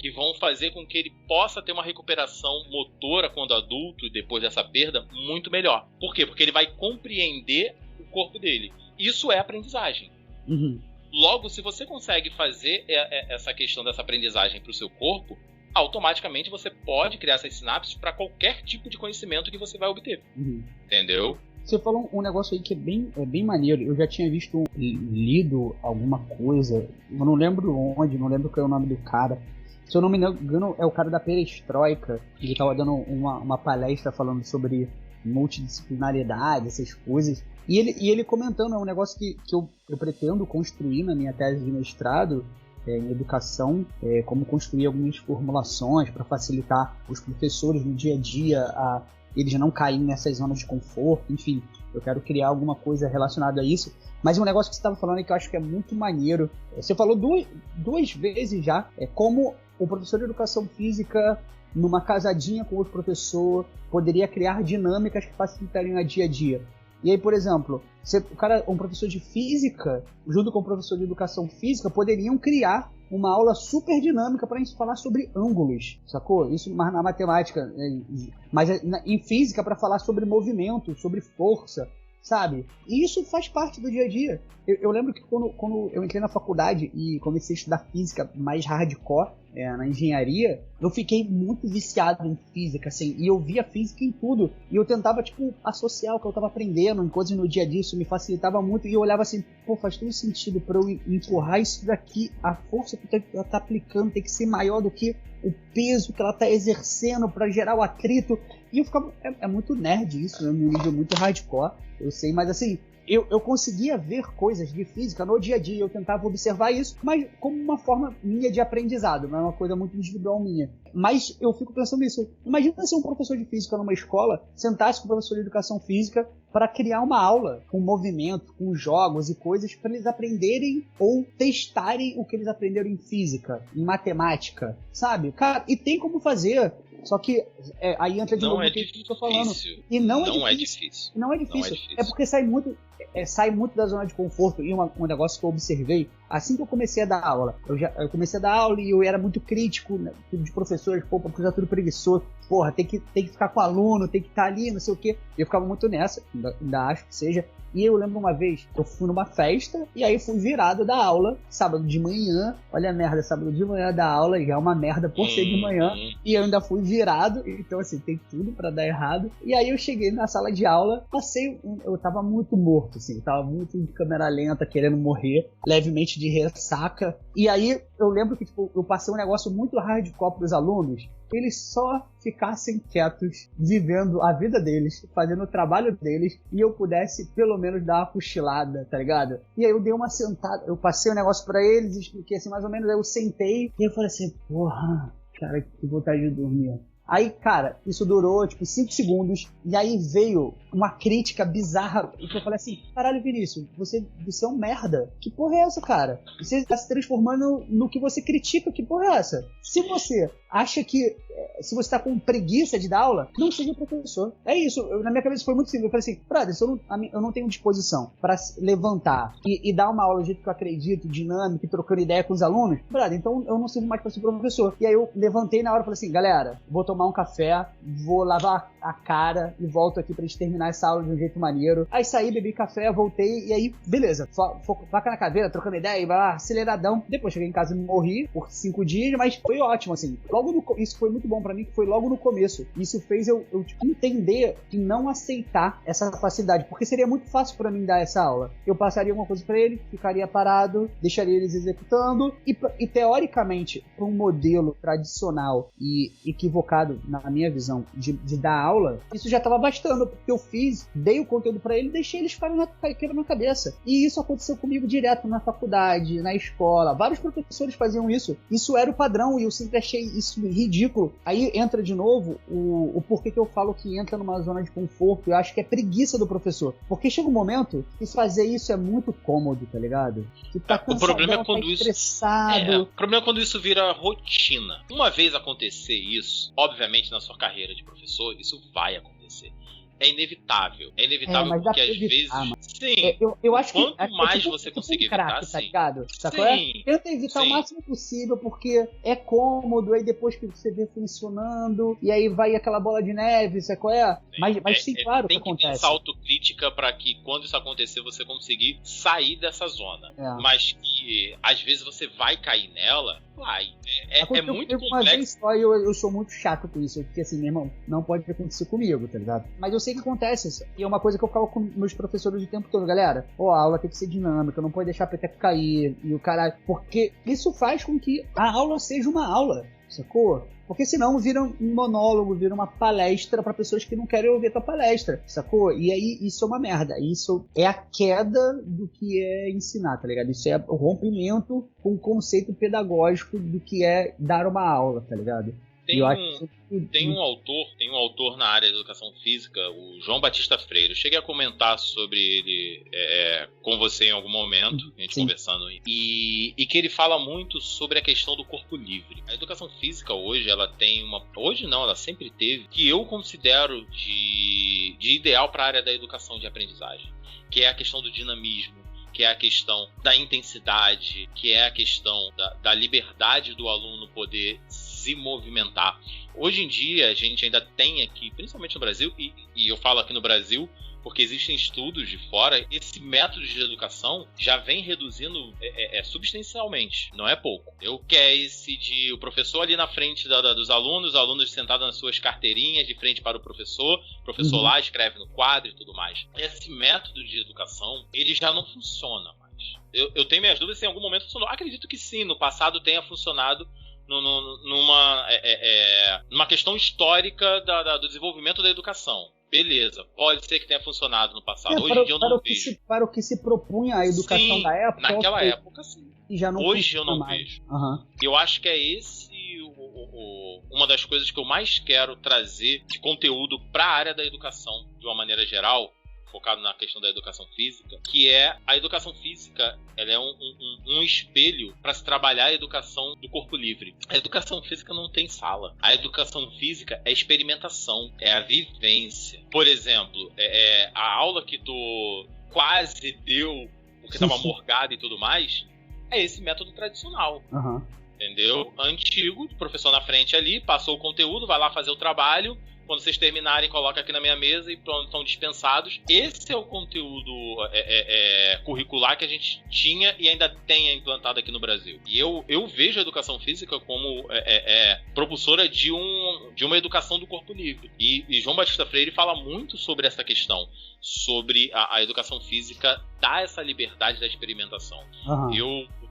[SPEAKER 2] que vão fazer com que ele possa ter uma recuperação motora quando adulto, depois dessa perda, muito melhor. Por quê? Porque ele vai compreender o corpo dele. Isso é aprendizagem.
[SPEAKER 1] Uhum.
[SPEAKER 2] Logo, se você consegue fazer essa questão dessa aprendizagem para o seu corpo, automaticamente você pode criar essas sinapses para qualquer tipo de conhecimento que você vai obter.
[SPEAKER 1] Uhum.
[SPEAKER 2] Entendeu?
[SPEAKER 1] Você falou um negócio aí que é bem maneiro. Eu já tinha lido alguma coisa, eu não lembro onde, não lembro qual é o nome do cara. Se eu não me engano, é o cara da Perestroika. Ele estava dando uma palestra falando sobre multidisciplinaridade, essas coisas. E ele comentando, é um negócio que eu pretendo construir na minha tese de mestrado em educação, como construir algumas formulações para facilitar os professores no dia a dia a eles não caírem nessas zonas de conforto, enfim, eu quero criar alguma coisa relacionada a isso. Mas um negócio que você estava falando que eu acho que é muito maneiro, você falou duas vezes já, como o professor de educação física, numa casadinha com outro professor, poderia criar dinâmicas que facilitariam o dia a dia. E aí, por exemplo, um professor de física, junto com o professor de educação física, poderiam criar uma aula super dinâmica para a gente falar sobre ângulos, sacou? Isso mais na matemática, mas em física para falar sobre movimento, sobre força, sabe? E isso faz parte do dia a dia. Eu lembro que quando eu entrei na faculdade e comecei a estudar física mais hardcore, na engenharia, eu fiquei muito viciado em física, assim, e eu via física em tudo, e eu tentava, associar o que eu tava aprendendo em coisas no dia a dia, isso me facilitava muito, e eu olhava assim, faz todo sentido pra eu empurrar isso daqui, a força que ela tá aplicando tem que ser maior do que o peso que ela tá exercendo pra gerar o atrito, e eu ficava, é muito nerd isso, né, num nível muito hardcore, eu sei, mas assim, eu conseguia ver coisas de física no dia a dia, eu tentava observar isso, mas como uma forma minha de aprendizado, não é uma coisa muito individual minha. Mas eu fico pensando nisso. Imagina se um professor de física numa escola sentasse com um professor de educação física para criar uma aula com movimento, com jogos e coisas para eles aprenderem ou testarem o que eles aprenderam em física, em matemática, sabe? Cara, e tem como fazer. Só que aí entra de novo o que eu tô falando. E não é difícil. Não é difícil. É porque sai muito da zona de conforto. E um negócio que eu observei, assim que eu comecei a dar aula, eu comecei a dar aula e eu era muito crítico, né, de professores, porque tá tudo preguiçoso. Porra, tem que ficar com o aluno, tem que estar ali, não sei o quê. Eu ficava muito nessa, ainda acho que seja. E eu lembro uma vez, eu fui numa festa, e aí fui virado da aula, sábado de manhã, olha a merda, sábado de manhã da aula, já é uma merda por ser de manhã, e eu ainda fui virado, então assim, tem tudo pra dar errado. E aí eu cheguei na sala de aula, eu tava muito morto, assim, eu tava muito de câmera lenta, querendo morrer, levemente de ressaca, e aí eu lembro que, eu passei um negócio muito hardcore pros alunos, eles só ficassem quietos, vivendo a vida deles, fazendo o trabalho deles, e eu pudesse pelo menos dar uma cochilada, tá ligado? E aí eu dei uma sentada, eu passei o negócio pra eles, expliquei assim mais ou menos, aí eu sentei, e eu falei assim, porra, cara, que vontade de dormir. Aí, cara, isso durou, 5 segundos, e aí veio uma crítica bizarra, e eu falei assim, caralho, Vinícius, você é um merda. Que porra é essa, cara? Você tá se transformando no que você critica, que porra é essa? Se você acha que, se você tá com preguiça de dar aula, não seja professor. É isso, na minha cabeça foi muito simples, eu falei assim, brother, eu não tenho disposição pra levantar e dar uma aula do jeito que eu acredito, dinâmica, trocando ideia com os alunos, brother, então eu não sirvo mais pra ser professor. E aí eu levantei na hora e falei assim, galera, vou tomar um café, vou lavar a cara e volto aqui pra gente terminar essa aula de um jeito maneiro. Aí saí, bebi café, voltei e aí, beleza, faca na caveira, trocando ideia e vai lá, aceleradão. Depois cheguei em casa e morri por 5 dias, mas foi ótimo, assim. Isso foi muito bom pra mim, que foi logo no começo. Isso fez eu entender e não aceitar essa facilidade, porque seria muito fácil pra mim dar essa aula. Eu passaria alguma coisa pra ele, ficaria parado, deixaria eles executando e teoricamente, pra um modelo tradicional e equivocado, na minha visão, de dar aula, isso já estava bastando, porque eu dei o conteúdo para ele e deixei eles quebrando na cabeça. E isso aconteceu comigo direto na faculdade, na escola. Vários professores faziam isso. Isso era o padrão e eu sempre achei isso ridículo. Aí entra de novo o porquê que eu falo que entra numa zona de conforto. Eu acho que é preguiça do professor. Porque chega um momento que fazer isso é muito cômodo, tá ligado? Que tá
[SPEAKER 2] o problema é quando
[SPEAKER 1] estressado.
[SPEAKER 2] O problema é quando isso vira rotina. Uma vez acontecer isso, obviamente na sua carreira de professor, isso vai acontecer. é inevitável. É inevitável porque às vezes... Sim,
[SPEAKER 1] eu acho
[SPEAKER 2] quanto
[SPEAKER 1] que
[SPEAKER 2] mais você conseguir evitar,
[SPEAKER 1] tá
[SPEAKER 2] sim.
[SPEAKER 1] ligado? Tenta evitar o máximo possível, porque é cômodo, aí depois que você vê funcionando, e aí vai aquela bola de neve, sacou? Mas sim, claro que acontece.
[SPEAKER 2] Tem que ter essa autocrítica para que quando isso acontecer você conseguir sair dessa zona. Mas que às vezes você vai cair nela, vai. É muito complexo.
[SPEAKER 1] Uma vez só eu sou muito chato com isso, porque assim, meu irmão, não pode acontecer comigo, tá ligado? Mas eu sei que acontece, e é uma coisa que eu falo com meus professores o tempo todo, galera, a aula tem que ser dinâmica, não pode deixar a peteca cair, e o caralho, porque isso faz com que a aula seja uma aula, sacou? Porque senão vira um monólogo, vira uma palestra pra pessoas que não querem ouvir a tua palestra, sacou? E aí isso é uma merda. Isso é a queda do que é ensinar, tá ligado? Isso é o rompimento com o conceito pedagógico do que é dar uma aula, tá ligado?
[SPEAKER 2] Tem um autor na área de educação física, o João Batista Freire. Eu cheguei a comentar sobre ele com você em algum momento, a gente conversando. E que ele fala muito sobre a questão do corpo livre. A educação física hoje, ela tem uma... Hoje não, ela sempre teve, que eu considero de ideal para a área da educação de aprendizagem, que é a questão do dinamismo, que é a questão da intensidade, que é a questão da liberdade do aluno poder se movimentar. Hoje em dia a gente ainda tem aqui, principalmente no Brasil, e eu falo aqui no Brasil porque existem estudos de fora, esse método de educação já vem reduzindo substancialmente, não é pouco. Que é esse de o professor ali na frente dos alunos, os alunos sentados nas suas carteirinhas de frente para o professor lá escreve no quadro e tudo mais. Esse método de educação, ele já não funciona mais. Eu tenho minhas dúvidas se em algum momento funcionou. Acredito que sim, no passado tenha funcionado numa questão histórica do desenvolvimento da educação. Beleza, pode ser que tenha funcionado no passado. Hoje em dia eu não vejo.
[SPEAKER 1] Para o que se propunha a educação da época.
[SPEAKER 2] Naquela época, sim.
[SPEAKER 1] E já não
[SPEAKER 2] hoje eu não vejo. Eu acho que é esse uma das coisas que eu mais quero trazer de conteúdo para a área da educação, de uma maneira geral, focado na questão da educação física, que é a educação física, ela é um espelho para se trabalhar a educação do corpo livre. A educação física não tem sala. A educação física é experimentação, é a vivência. Por exemplo, a aula que tu quase deu, porque estava morgado e tudo mais, é esse método tradicional. Entendeu? Antigo, professor na frente ali, passou o conteúdo, vai lá fazer o trabalho. Quando vocês terminarem, coloca aqui na minha mesa e pronto, estão dispensados. Esse é o conteúdo curricular que a gente tinha e ainda tem implantado aqui no Brasil. E eu vejo a educação física como propulsora de uma educação do corpo livre. E João Batista Freire fala muito sobre essa questão, sobre a educação física dar essa liberdade da experimentação.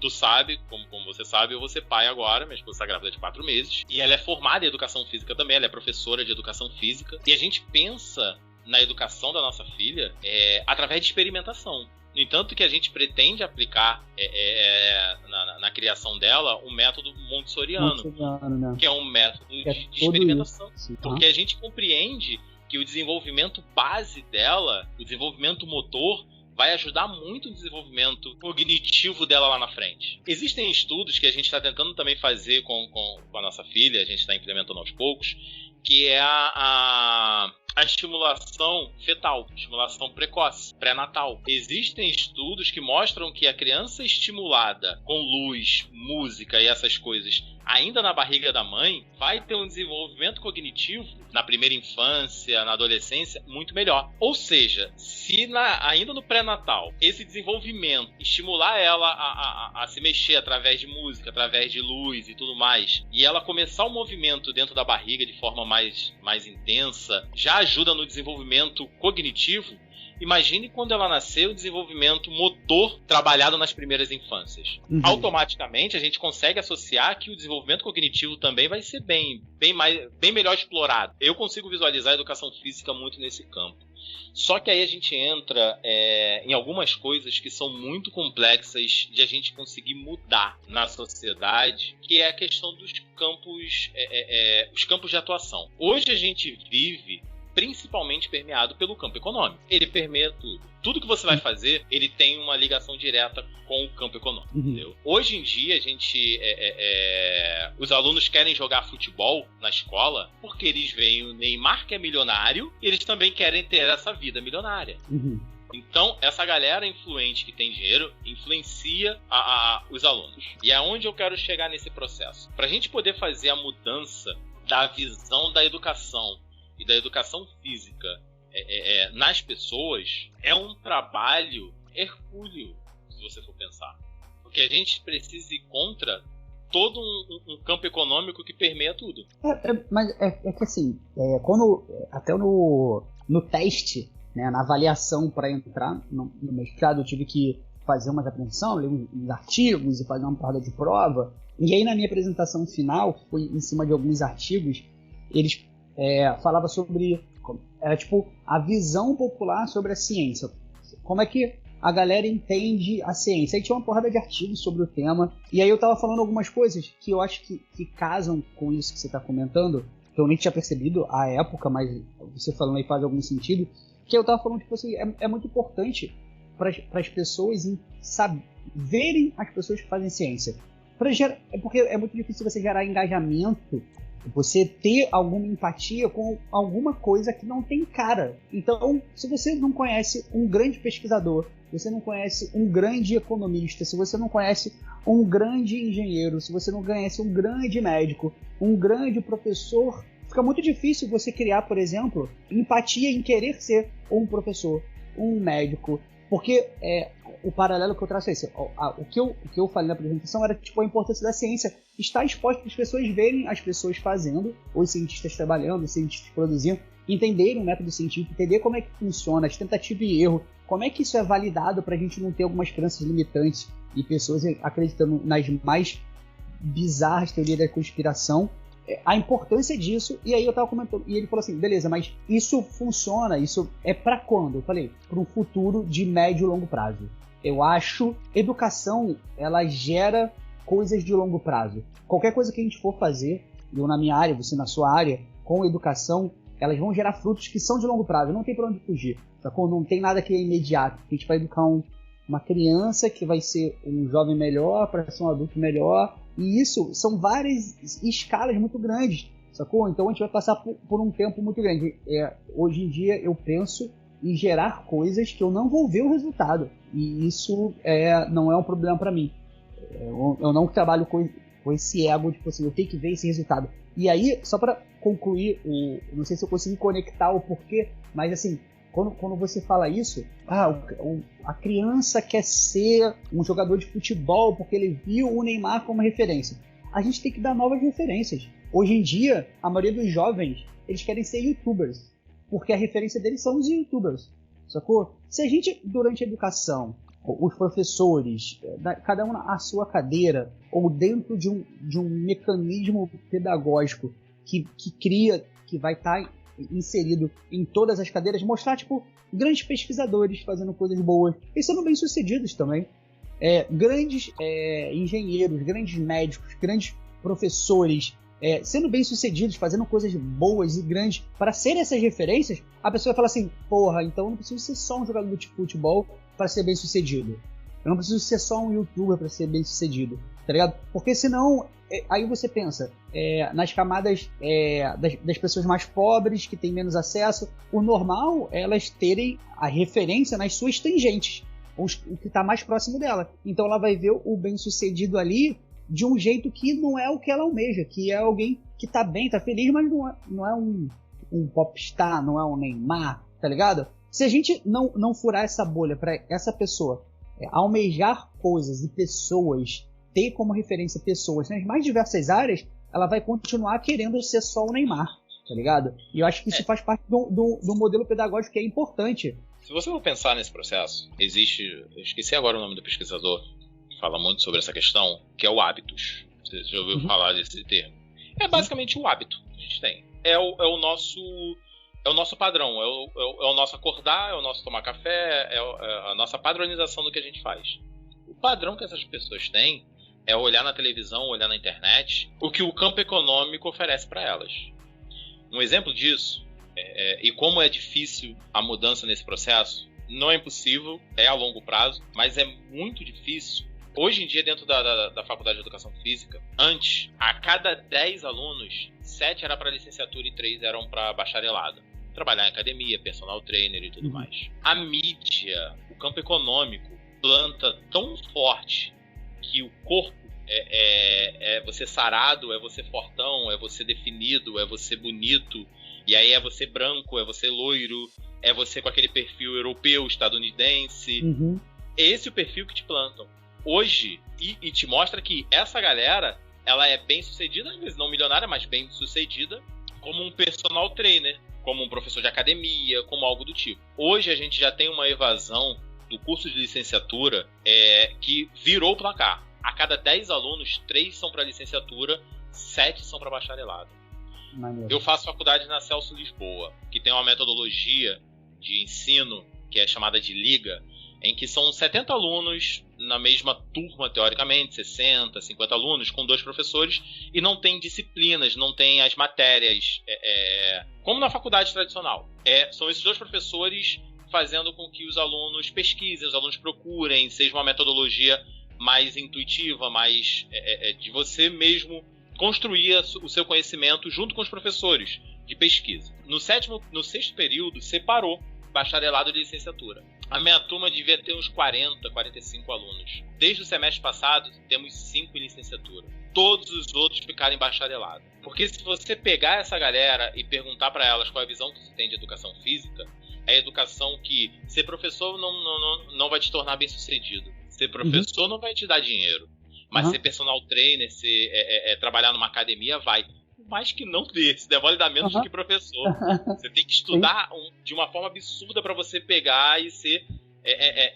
[SPEAKER 2] Tu sabe, como você sabe, eu vou ser pai agora, minha esposa está grávida de 4 meses, e ela é formada em educação física também, ela é professora de educação física, e a gente pensa na educação da nossa filha através de experimentação. No entanto, que a gente pretende aplicar na criação dela um método montessoriano, né? Que é um método de experimentação. Porque a gente compreende que o desenvolvimento base dela, o desenvolvimento motor, vai ajudar muito o desenvolvimento cognitivo dela lá na frente. Existem estudos que a gente está tentando também fazer com a nossa filha, a gente está implementando aos poucos, que é a estimulação fetal, estimulação precoce, pré-natal. Existem estudos que mostram que a criança estimulada com luz, música e essas coisas ainda na barriga da mãe vai ter um desenvolvimento cognitivo na primeira infância, na adolescência, muito melhor. Ou seja, se ainda no pré-natal esse desenvolvimento estimular ela a se mexer através de música, através de luz e tudo mais, e ela começar o movimento dentro da barriga de forma mais intensa, já ajuda no desenvolvimento cognitivo. Imagine quando ela nascer o desenvolvimento motor trabalhado nas primeiras infâncias. Automaticamente a gente consegue associar que o desenvolvimento cognitivo também vai ser bem melhor explorado. Eu consigo visualizar a educação física muito nesse campo. Só que aí a gente entra em algumas coisas que são muito complexas de a gente conseguir mudar na sociedade, que é a questão dos campos, os campos de atuação. Hoje a gente vive principalmente permeado pelo campo econômico. Ele permeia tudo. Tudo que você vai fazer, ele tem uma ligação direta com o campo econômico. Entendeu? Hoje em dia, os alunos querem jogar futebol na escola porque eles veem o Neymar, que é milionário, e eles também querem ter essa vida milionária. Então, essa galera influente que tem dinheiro influencia os alunos. E é onde eu quero chegar nesse processo. Para a gente poder fazer a mudança da visão da educação e da educação física nas pessoas, é um trabalho hercúleo, se você for pensar. Porque a gente precisa ir contra todo um campo econômico que permeia tudo.
[SPEAKER 1] Mas é que assim, quando até no teste, né, na avaliação para entrar no mestrado, eu tive que fazer uma apreensão, ler uns artigos e fazer uma parada de prova. E aí na minha apresentação final, que foi em cima de alguns artigos, eles falavam sobre tipo a visão popular sobre a ciência. Como é que a galera entende a ciência. Aí tinha uma porrada de artigos sobre o tema. E aí eu tava falando algumas coisas que eu acho que casam com isso que você tá comentando, que eu nem tinha percebido à época, mas você falando aí faz algum sentido. Que eu tava falando, tipo assim, é muito importante para as pessoas verem as pessoas que fazem ciência. Porque é muito difícil você gerar engajamento, você ter alguma empatia com alguma coisa que não tem cara. Então, se você não conhece um grande pesquisador, se você não conhece um grande economista, se você não conhece um grande engenheiro, se você não conhece um grande médico, um grande professor, fica muito difícil você criar, por exemplo, empatia em querer ser um professor, um médico. Porque o paralelo que eu traço é esse. O que eu falei na apresentação era tipo, a importância da ciência estar exposta para as pessoas verem as pessoas fazendo, os cientistas trabalhando, os cientistas produzindo, entenderem o método científico, entender como é que funciona, as tentativas e erro, como é que isso é validado para a gente não ter algumas crenças limitantes e pessoas acreditando nas mais bizarras teorias da conspiração. A importância disso, e aí eu tava comentando, e ele falou assim, beleza, mas isso funciona, isso é pra quando? Eu falei, para um futuro de médio e longo prazo. Eu acho, educação, ela gera coisas de longo prazo. Qualquer coisa que a gente for fazer, eu na minha área, você na sua área, com educação, elas vão gerar frutos que são de longo prazo, não tem pra onde fugir, sacou? Não tem nada que é imediato, a gente vai educar uma criança que vai ser um jovem melhor, para ser um adulto melhor. E isso são várias escalas muito grandes, sacou? Então a gente vai passar por um tempo muito grande. Hoje em dia eu penso em gerar coisas que eu não vou ver o resultado. E isso não é um problema para mim. Eu não trabalho com esse ego de, tipo assim, eu tenho que ver esse resultado. E aí, só para concluir, não sei se eu consegui conectar o porquê, mas assim, quando você fala isso, a criança quer ser um jogador de futebol porque ele viu o Neymar como referência. A gente tem que dar novas referências. Hoje em dia, a maioria dos jovens, eles querem ser youtubers, porque a referência deles são os youtubers, sacou? Se a gente, durante a educação, os professores, cada um na sua cadeira, ou dentro de um mecanismo pedagógico que vai estar inserido em todas as cadeiras, mostrar, tipo, grandes pesquisadores fazendo coisas boas e sendo bem-sucedidos também. Grandes engenheiros, grandes médicos, grandes professores, sendo bem-sucedidos, fazendo coisas boas e grandes para serem essas referências. A pessoa vai falar assim, porra, então eu não preciso ser só um jogador de futebol para ser bem-sucedido. Eu não preciso ser só um youtuber para ser bem-sucedido, tá ligado? Porque senão, aí você pensa, nas camadas das pessoas mais pobres, que têm menos acesso, o normal é elas terem a referência nas suas tangentes, o que está mais próximo dela. Então ela vai ver o bem-sucedido ali de um jeito que não é o que ela almeja, que é alguém que tá bem, tá feliz, mas não é um popstar, não é um Neymar, tá ligado? Se a gente não furar essa bolha para essa pessoa almejar coisas e pessoas, ter como referência pessoas nas mais diversas áreas, ela vai continuar querendo ser só o Neymar, tá ligado? E eu acho que isso faz parte do modelo pedagógico que é importante.
[SPEAKER 2] Se você for pensar nesse processo, eu esqueci agora o nome do pesquisador, que fala muito sobre essa questão, que é o hábitos. Você já ouviu falar desse termo? É basicamente o hábito que a gente tem. É o nosso padrão, é o nosso acordar, é o nosso tomar café, é a nossa padronização do que a gente faz. O padrão que essas pessoas têm é olhar na televisão, olhar na internet, o que o campo econômico oferece para elas. Um exemplo disso E como é difícil a mudança nesse processo, não é impossível, é a longo prazo, mas é muito difícil. Hoje em dia, dentro da Faculdade de Educação Física, antes, a cada 10 alunos, 7 era para licenciatura e 3 eram para bacharelado. Trabalhar em academia, personal trainer e tudo mais. A mídia, o campo econômico, planta tão forte que o corpo é você sarado, é você fortão, é você definido, é você bonito, e aí é você branco, é você loiro, é você com aquele perfil europeu, estadunidense. Esse é o perfil que te plantam hoje, e te mostra que essa galera, ela é bem sucedida, às vezes não milionária, mas bem sucedida, como um personal trainer, como um professor de academia, como algo do tipo. Hoje a gente já tem uma evasão do curso de licenciatura que virou o placar. A cada 10 alunos, 3 são para licenciatura, 7 são para bacharelado. Maneiro. Eu faço faculdade na Celso Lisboa, que tem uma metodologia de ensino que é chamada de Liga, em que são 70 alunos na mesma turma, teoricamente, 60, 50 alunos, com 2 professores, e não tem disciplinas, não tem as matérias, como na faculdade tradicional. São esses 2 professores fazendo com que os alunos pesquisem, os alunos procurem, seja uma metodologia mais intuitiva, mais de você mesmo construir o seu conhecimento junto com os professores de pesquisa. No 6º período, separou bacharelado de licenciatura. A minha turma devia ter uns 40, 45 alunos. Desde o semestre passado, temos 5 em licenciatura. Todos os outros ficaram em bacharelado. Porque se você pegar essa galera e perguntar para elas qual é a visão que se tem de educação física, é a educação que ser professor não vai te tornar bem sucedido. Ser professor não vai te dar dinheiro. Mas ser personal trainer, trabalhar numa academia, vai. Mais que não dê, se der mole dá menos do que professor. Você tem que estudar de uma forma absurda para você pegar e ser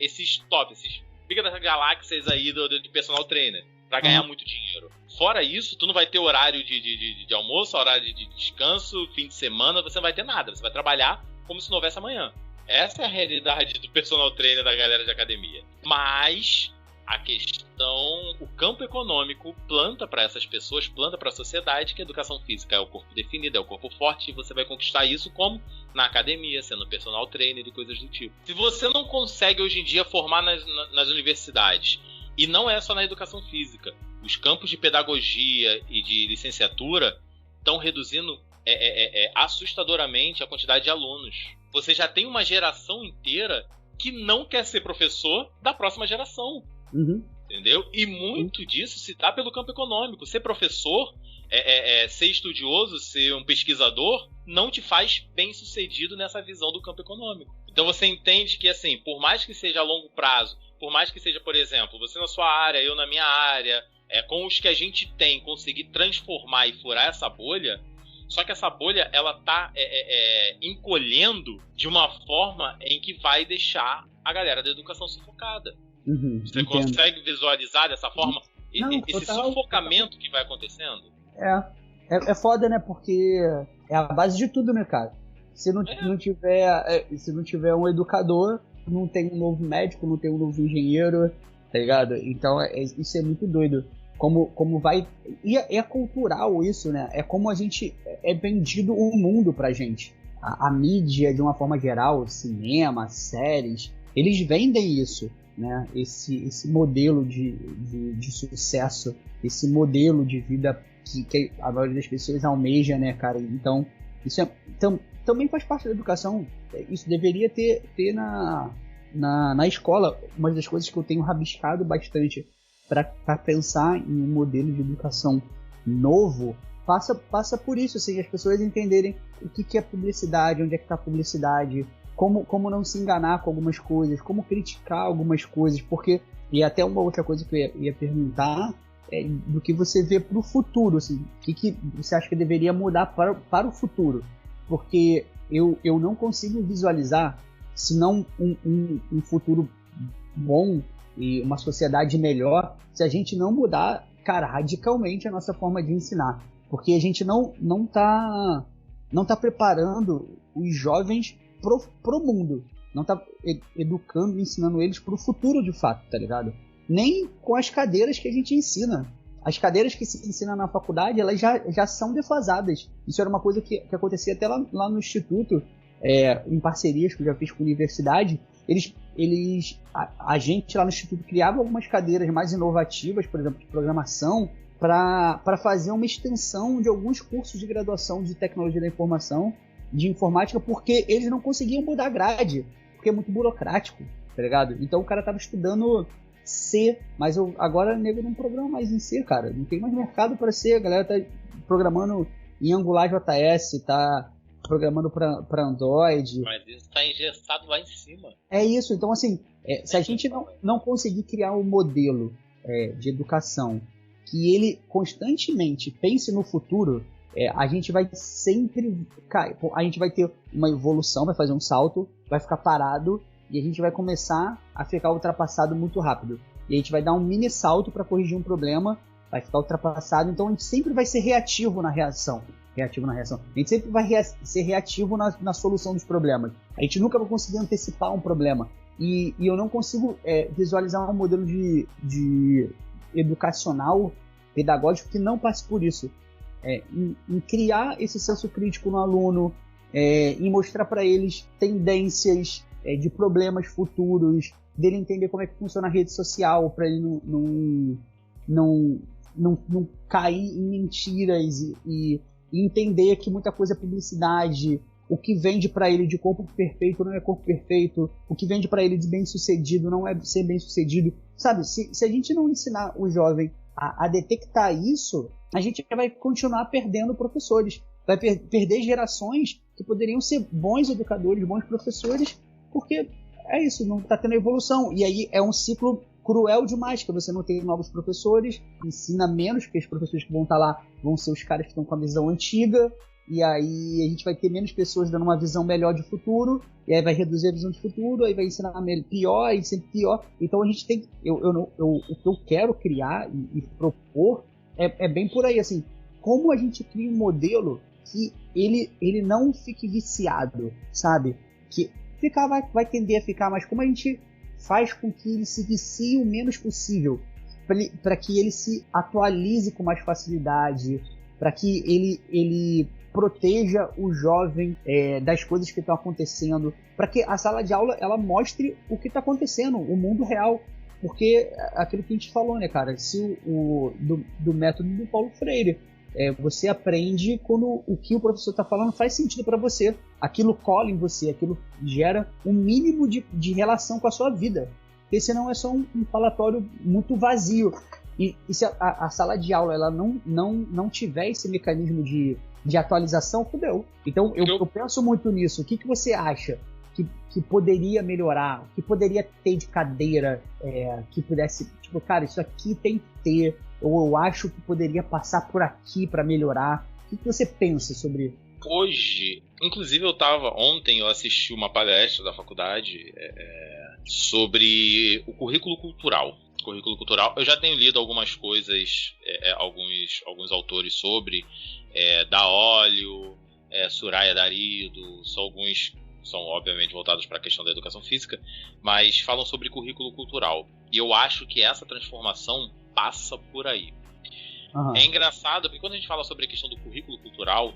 [SPEAKER 2] esses top, esses pica das galáxias aí de personal trainer, para ganhar muito dinheiro. Fora isso, tu não vai ter horário de almoço, horário de descanso, fim de semana, você não vai ter nada. Você vai trabalhar como se não houvesse amanhã. Essa é a realidade do personal trainer da galera de academia. Mas a questão, o campo econômico planta para essas pessoas, planta para a sociedade que a educação física é o corpo definido, é o corpo forte, e você vai conquistar isso como na academia, sendo personal trainer e coisas do tipo. Se você não consegue hoje em dia formar nas universidades, e não é só na educação física, os campos de pedagogia e de licenciatura estão reduzindo assustadoramente a quantidade de alunos. Você já tem uma geração inteira que não quer ser professor da próxima geração. Entendeu? E muito disso se dá pelo campo econômico. Ser professor, ser estudioso, ser um pesquisador, não te faz bem sucedido nessa visão do campo econômico. Então você entende que, assim, por mais que seja a longo prazo, por mais que seja, por exemplo, você na sua área, eu na minha área, com os que a gente tem, conseguir transformar e furar essa bolha, só que essa bolha, ela tá encolhendo de uma forma em que vai deixar a galera da educação sufocada. Você consegue visualizar dessa forma esse sufocamento que vai acontecendo?
[SPEAKER 1] É foda, né? Porque é a base de tudo, né, cara? Se não tiver um educador, não tem um novo médico, não tem um novo engenheiro, tá ligado? Então isso é muito doido. Como vai... E é cultural isso, né? É como a gente... É vendido o mundo pra gente. A mídia, de uma forma geral, cinema, séries, eles vendem isso, né? Esse modelo de sucesso, esse modelo de vida que a maioria das pessoas almeja, né, cara? Então, isso também faz parte da educação. Isso deveria ter na escola. Uma das coisas que eu tenho rabiscado bastante para pensar em um modelo de educação novo, passa por isso, assim, as pessoas entenderem o que é publicidade, onde é que está a publicidade, como não se enganar com algumas coisas, como criticar algumas coisas, porque, e até uma outra coisa que eu ia perguntar, do que você vê para o futuro, assim, o que você acha que deveria mudar para o futuro, porque eu não consigo visualizar, senão um futuro bom e uma sociedade melhor, se a gente não mudar, cara, radicalmente a nossa forma de ensinar, porque a gente não tá preparando os jovens pro mundo, não tá educando, ensinando eles pro futuro de fato, tá ligado? Nem com as cadeiras que a gente ensina. as cadeiras que se ensinam na faculdade, elas já são defasadas. Isso era uma coisa que acontecia até lá no Instituto, em parcerias que eu já fiz com a universidade. A gente lá no Instituto criava algumas cadeiras mais inovativas, por exemplo, de programação, para fazer uma extensão de alguns cursos de graduação de tecnologia da informação, de informática, porque eles não conseguiam mudar a grade, porque é muito burocrático, tá ligado? Então o cara tava estudando C, mas agora o nego não programa mais em C, cara. Não tem mais mercado para C, a galera tá programando em Angular JS, tá programando para Android.
[SPEAKER 2] Mas isso tá engessado lá em cima.
[SPEAKER 1] É isso, então assim, se a gente não conseguir criar um modelo de educação que ele constantemente pense no futuro, a gente vai sempre cair, a gente vai ter uma evolução, vai fazer um salto, vai ficar parado e a gente vai começar a ficar ultrapassado muito rápido. E a gente vai dar um mini salto para corrigir um problema, vai ficar ultrapassado, então a gente sempre vai ser reativo na reação. A gente sempre vai ser reativo na solução dos problemas. A gente nunca vai conseguir antecipar um problema. E eu não consigo visualizar um modelo de educacional, pedagógico, que não passe por isso. Em criar esse senso crítico no aluno, em mostrar para eles tendências de problemas futuros, dele entender como é que funciona a rede social, para ele não cair em mentiras e entender que muita coisa é publicidade. O que vende para ele de corpo perfeito não é corpo perfeito. O que vende para ele de bem-sucedido não é ser bem-sucedido. Sabe, se a gente não ensinar o jovem a detectar isso, a gente vai continuar perdendo professores. Vai perder gerações que poderiam ser bons educadores, bons professores, porque é isso, não está tendo evolução. E aí é um ciclo cruel demais, que você não tem novos professores, ensina menos, porque os professores que vão estar lá vão ser os caras que estão com a visão antiga, e aí a gente vai ter menos pessoas dando uma visão melhor de futuro, e aí vai reduzir a visão de futuro, aí vai ensinar pior e sempre pior. Então a gente tem, o que eu quero criar e propor é bem por aí, assim, como a gente cria um modelo que ele não fique viciado, sabe? Que vai tender a ficar, mas como a gente faz com que ele se vicie o menos possível, para que ele se atualize com mais facilidade, para que ele proteja o jovem das coisas que estão acontecendo, para que a sala de aula ela mostre o que está acontecendo, o mundo real. Porque aquilo que a gente falou, né, cara? Se do método do Paulo Freire, você aprende quando o que o professor está falando faz sentido para você. Aquilo cola em você, aquilo gera um mínimo de relação com a sua vida. Porque senão é só um falatório muito vazio. E se a sala de aula ela não tiver esse mecanismo de atualização, fudeu. Então eu penso muito nisso. O que você acha que poderia melhorar? O que poderia ter de cadeira que pudesse... Tipo, cara, isso aqui tem que ter. Ou eu acho que poderia passar por aqui para melhorar. O que você pensa sobre...
[SPEAKER 2] Hoje, inclusive ontem eu assisti uma palestra da faculdade sobre o currículo cultural. Eu já tenho lido algumas coisas, alguns autores sobre Daolio, Soraya Darido, são obviamente voltados para a questão da educação física, mas falam sobre currículo cultural. E eu acho que essa transformação passa por aí. Uhum. É engraçado, porque quando a gente fala sobre a questão do currículo cultural,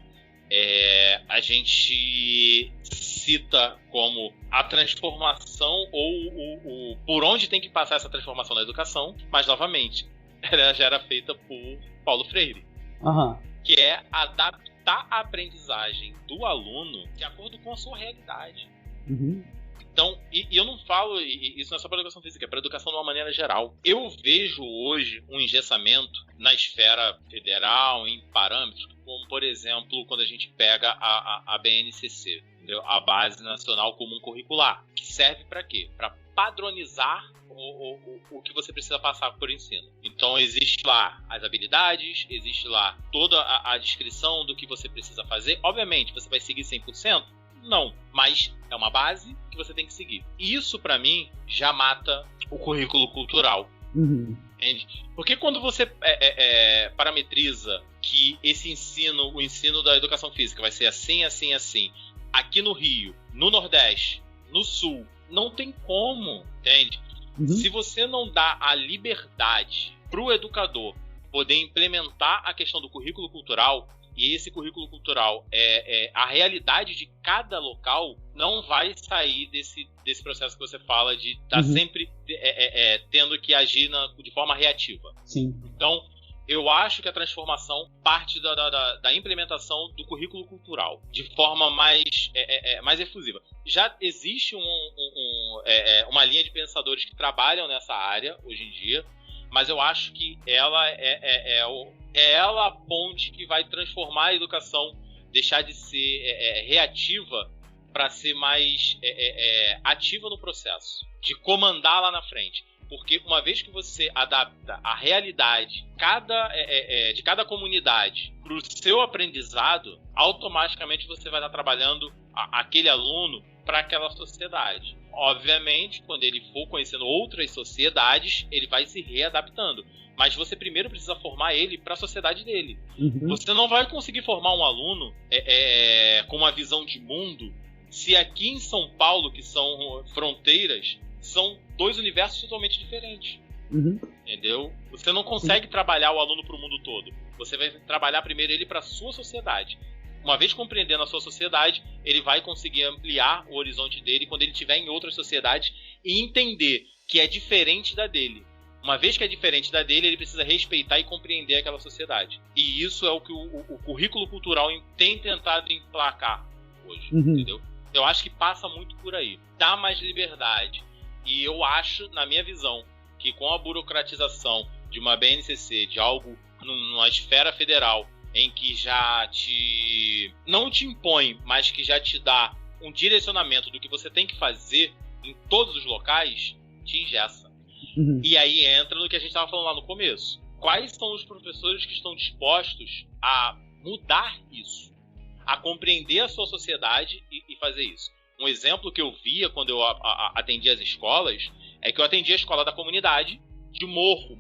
[SPEAKER 2] a gente cita como a transformação ou por onde tem que passar essa transformação na educação, mas novamente, ela já era feita por Paulo Freire, que é adaptar a aprendizagem do aluno de acordo com a sua realidade.
[SPEAKER 1] Uhum.
[SPEAKER 2] Então, e eu não falo, isso não é só para educação física, é para educação de uma maneira geral. Eu vejo hoje um engessamento na esfera federal, em parâmetros, como, por exemplo, quando a gente pega a BNCC, entendeu? A Base Nacional Comum Curricular, que serve para quê? Para padronizar o que você precisa passar por ensino. Então, existe lá as habilidades, existe lá toda a descrição do que você precisa fazer. Obviamente, você vai seguir 100%? Não, mas é uma base que você tem que seguir. E isso, pra mim, já mata o currículo cultural.
[SPEAKER 1] Uhum.
[SPEAKER 2] Entende? Porque quando você parametriza que o ensino da educação física vai ser assim, assim, assim, aqui no Rio, no Nordeste, no Sul, não tem como, entende?
[SPEAKER 1] Uhum.
[SPEAKER 2] Se você não dá a liberdade pro educador poder implementar a questão do currículo cultural, e esse currículo cultural a realidade de cada local, não vai sair desse processo que você fala de estar sempre tendo que agir de forma reativa.
[SPEAKER 1] Sim.
[SPEAKER 2] Então, eu acho que a transformação parte da implementação do currículo cultural de forma mais efusiva. Já existe uma linha de pensadores que trabalham nessa área hoje em dia, mas eu acho que ela é ela a ponte que vai transformar a educação, deixar de ser reativa para ser mais ativa no processo, de comandar lá na frente. Porque uma vez que você adapta a realidade de cada comunidade para o seu aprendizado, automaticamente você vai estar trabalhando aquele aluno para aquela sociedade. Obviamente, quando ele for conhecendo outras sociedades, ele vai se readaptando. Mas você primeiro precisa formar ele para a sociedade dele. Você não vai conseguir formar um aluno com uma visão de mundo se aqui em São Paulo, que são fronteiras, são dois universos totalmente diferentes. Entendeu? Você não consegue trabalhar o aluno para o mundo todo. Você vai trabalhar primeiro ele para a sua sociedade. Uma vez compreendendo a sua sociedade, ele vai conseguir ampliar o horizonte dele quando ele estiver em outras sociedades e entender que é diferente da dele. Uma vez que é diferente da dele, ele precisa respeitar e compreender aquela sociedade. E isso é o que o currículo cultural tem tentado emplacar hoje. Entendeu? Eu acho que passa muito por aí. Dá mais liberdade. E eu acho, na minha visão, que com a burocratização de uma BNCC, de algo numa esfera federal, em que já não te impõe, mas que já te dá um direcionamento do que você tem que fazer em todos os locais, te engessa. E aí entra no que a gente estava falando lá no começo. Quais são os professores que estão dispostos a mudar isso? A compreender a sua sociedade e fazer isso? Um exemplo que eu via quando eu atendia as escolas é que eu atendia a escola da comunidade de morro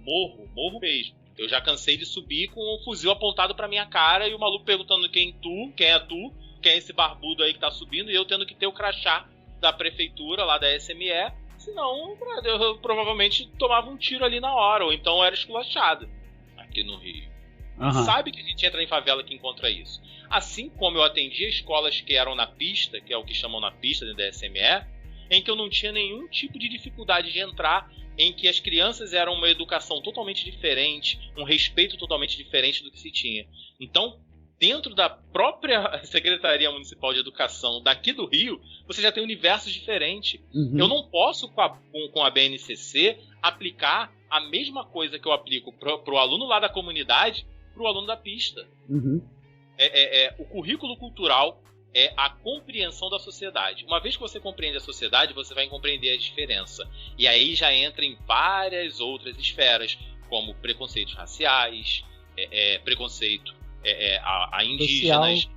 [SPEAKER 2] mesmo. Eu já cansei de subir com um fuzil apontado pra minha cara e o maluco perguntando quem é tu, quem é esse barbudo aí que tá subindo, e eu tendo que ter o crachá da prefeitura lá da SME, senão eu provavelmente tomava um tiro ali na hora, ou então era esculachado aqui no Rio. Sabe que a gente entra em favela que encontra isso. Assim como eu atendia escolas que eram na pista, que é o que chamam na pista dentro da SME, em que eu não tinha nenhum tipo de dificuldade de entrar, em que as crianças eram uma educação totalmente diferente, um respeito totalmente diferente do que se tinha. Então, dentro da própria Secretaria Municipal de Educação daqui do Rio, você já tem universos diferentes. Eu não posso, com a BNCC, aplicar a mesma coisa que eu aplico para o aluno lá da comunidade, para o aluno da pista. O currículo cultural é a compreensão da sociedade. Uma vez que você compreende a sociedade, você vai compreender a diferença. E aí já entra em várias outras esferas, como preconceitos raciais, preconceito a indígenas,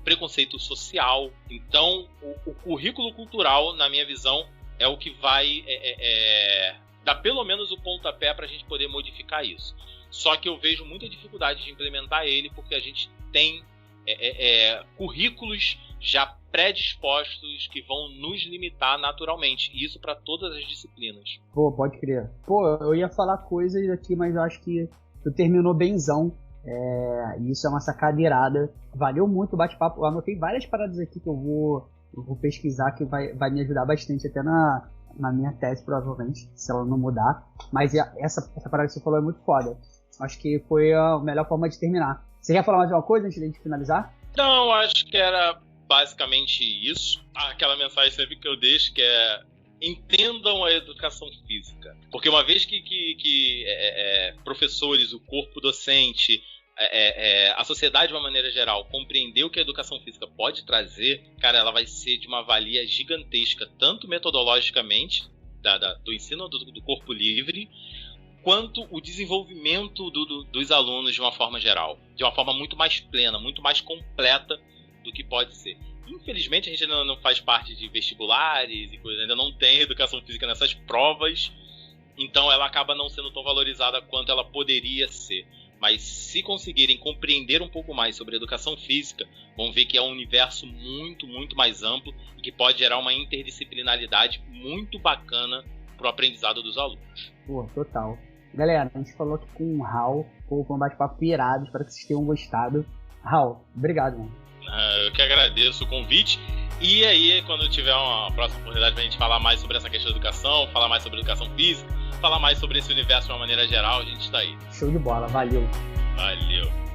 [SPEAKER 2] preconceito social. Então, o currículo cultural, na minha visão, é o que vai dar pelo menos o pontapé para a gente poder modificar isso. Só que eu vejo muita dificuldade de implementar ele, porque a gente tem currículos já predispostos que vão nos limitar naturalmente. E isso para todas as disciplinas.
[SPEAKER 1] Pô, pode crer. Pô, eu ia falar coisas aqui, mas eu acho que tu terminou benzão. Isso é uma sacada irada. Valeu muito o bate-papo. Eu anotei várias paradas aqui que eu vou pesquisar, que vai me ajudar bastante até na minha tese, provavelmente, se ela não mudar. Mas essa parada que você falou é muito foda. Acho que foi a melhor forma de terminar. Você quer falar mais uma coisa antes de finalizar?
[SPEAKER 2] Não, acho que era basicamente isso. Aquela mensagem sempre que eu deixo, que é: entendam a educação física. Porque uma vez que professores, o corpo docente, a sociedade de uma maneira geral compreender o que a educação física pode trazer, cara, ela vai ser de uma valia gigantesca, tanto metodologicamente do ensino do corpo livre, quanto o desenvolvimento dos alunos de uma forma geral, de uma forma muito mais plena, muito mais completa do que pode ser. Infelizmente a gente ainda não faz parte de vestibulares e coisas, ainda não tem educação física nessas provas, então ela acaba não sendo tão valorizada quanto ela poderia ser. Mas se conseguirem compreender um pouco mais sobre a educação física, vão ver que é um universo muito, muito mais amplo e que pode gerar uma interdisciplinaridade muito bacana para o aprendizado dos alunos.
[SPEAKER 1] Pô, total. Galera, a gente falou aqui com o Raul, foi um bate-papo irado, espero que vocês tenham gostado. Raul, obrigado, mano.
[SPEAKER 2] Eu que agradeço o convite. E aí, quando tiver uma próxima oportunidade pra gente falar mais sobre essa questão de educação, falar mais sobre educação física, falar mais sobre esse universo de uma maneira geral, a gente tá aí.
[SPEAKER 1] Show de bola, valeu.
[SPEAKER 2] Valeu.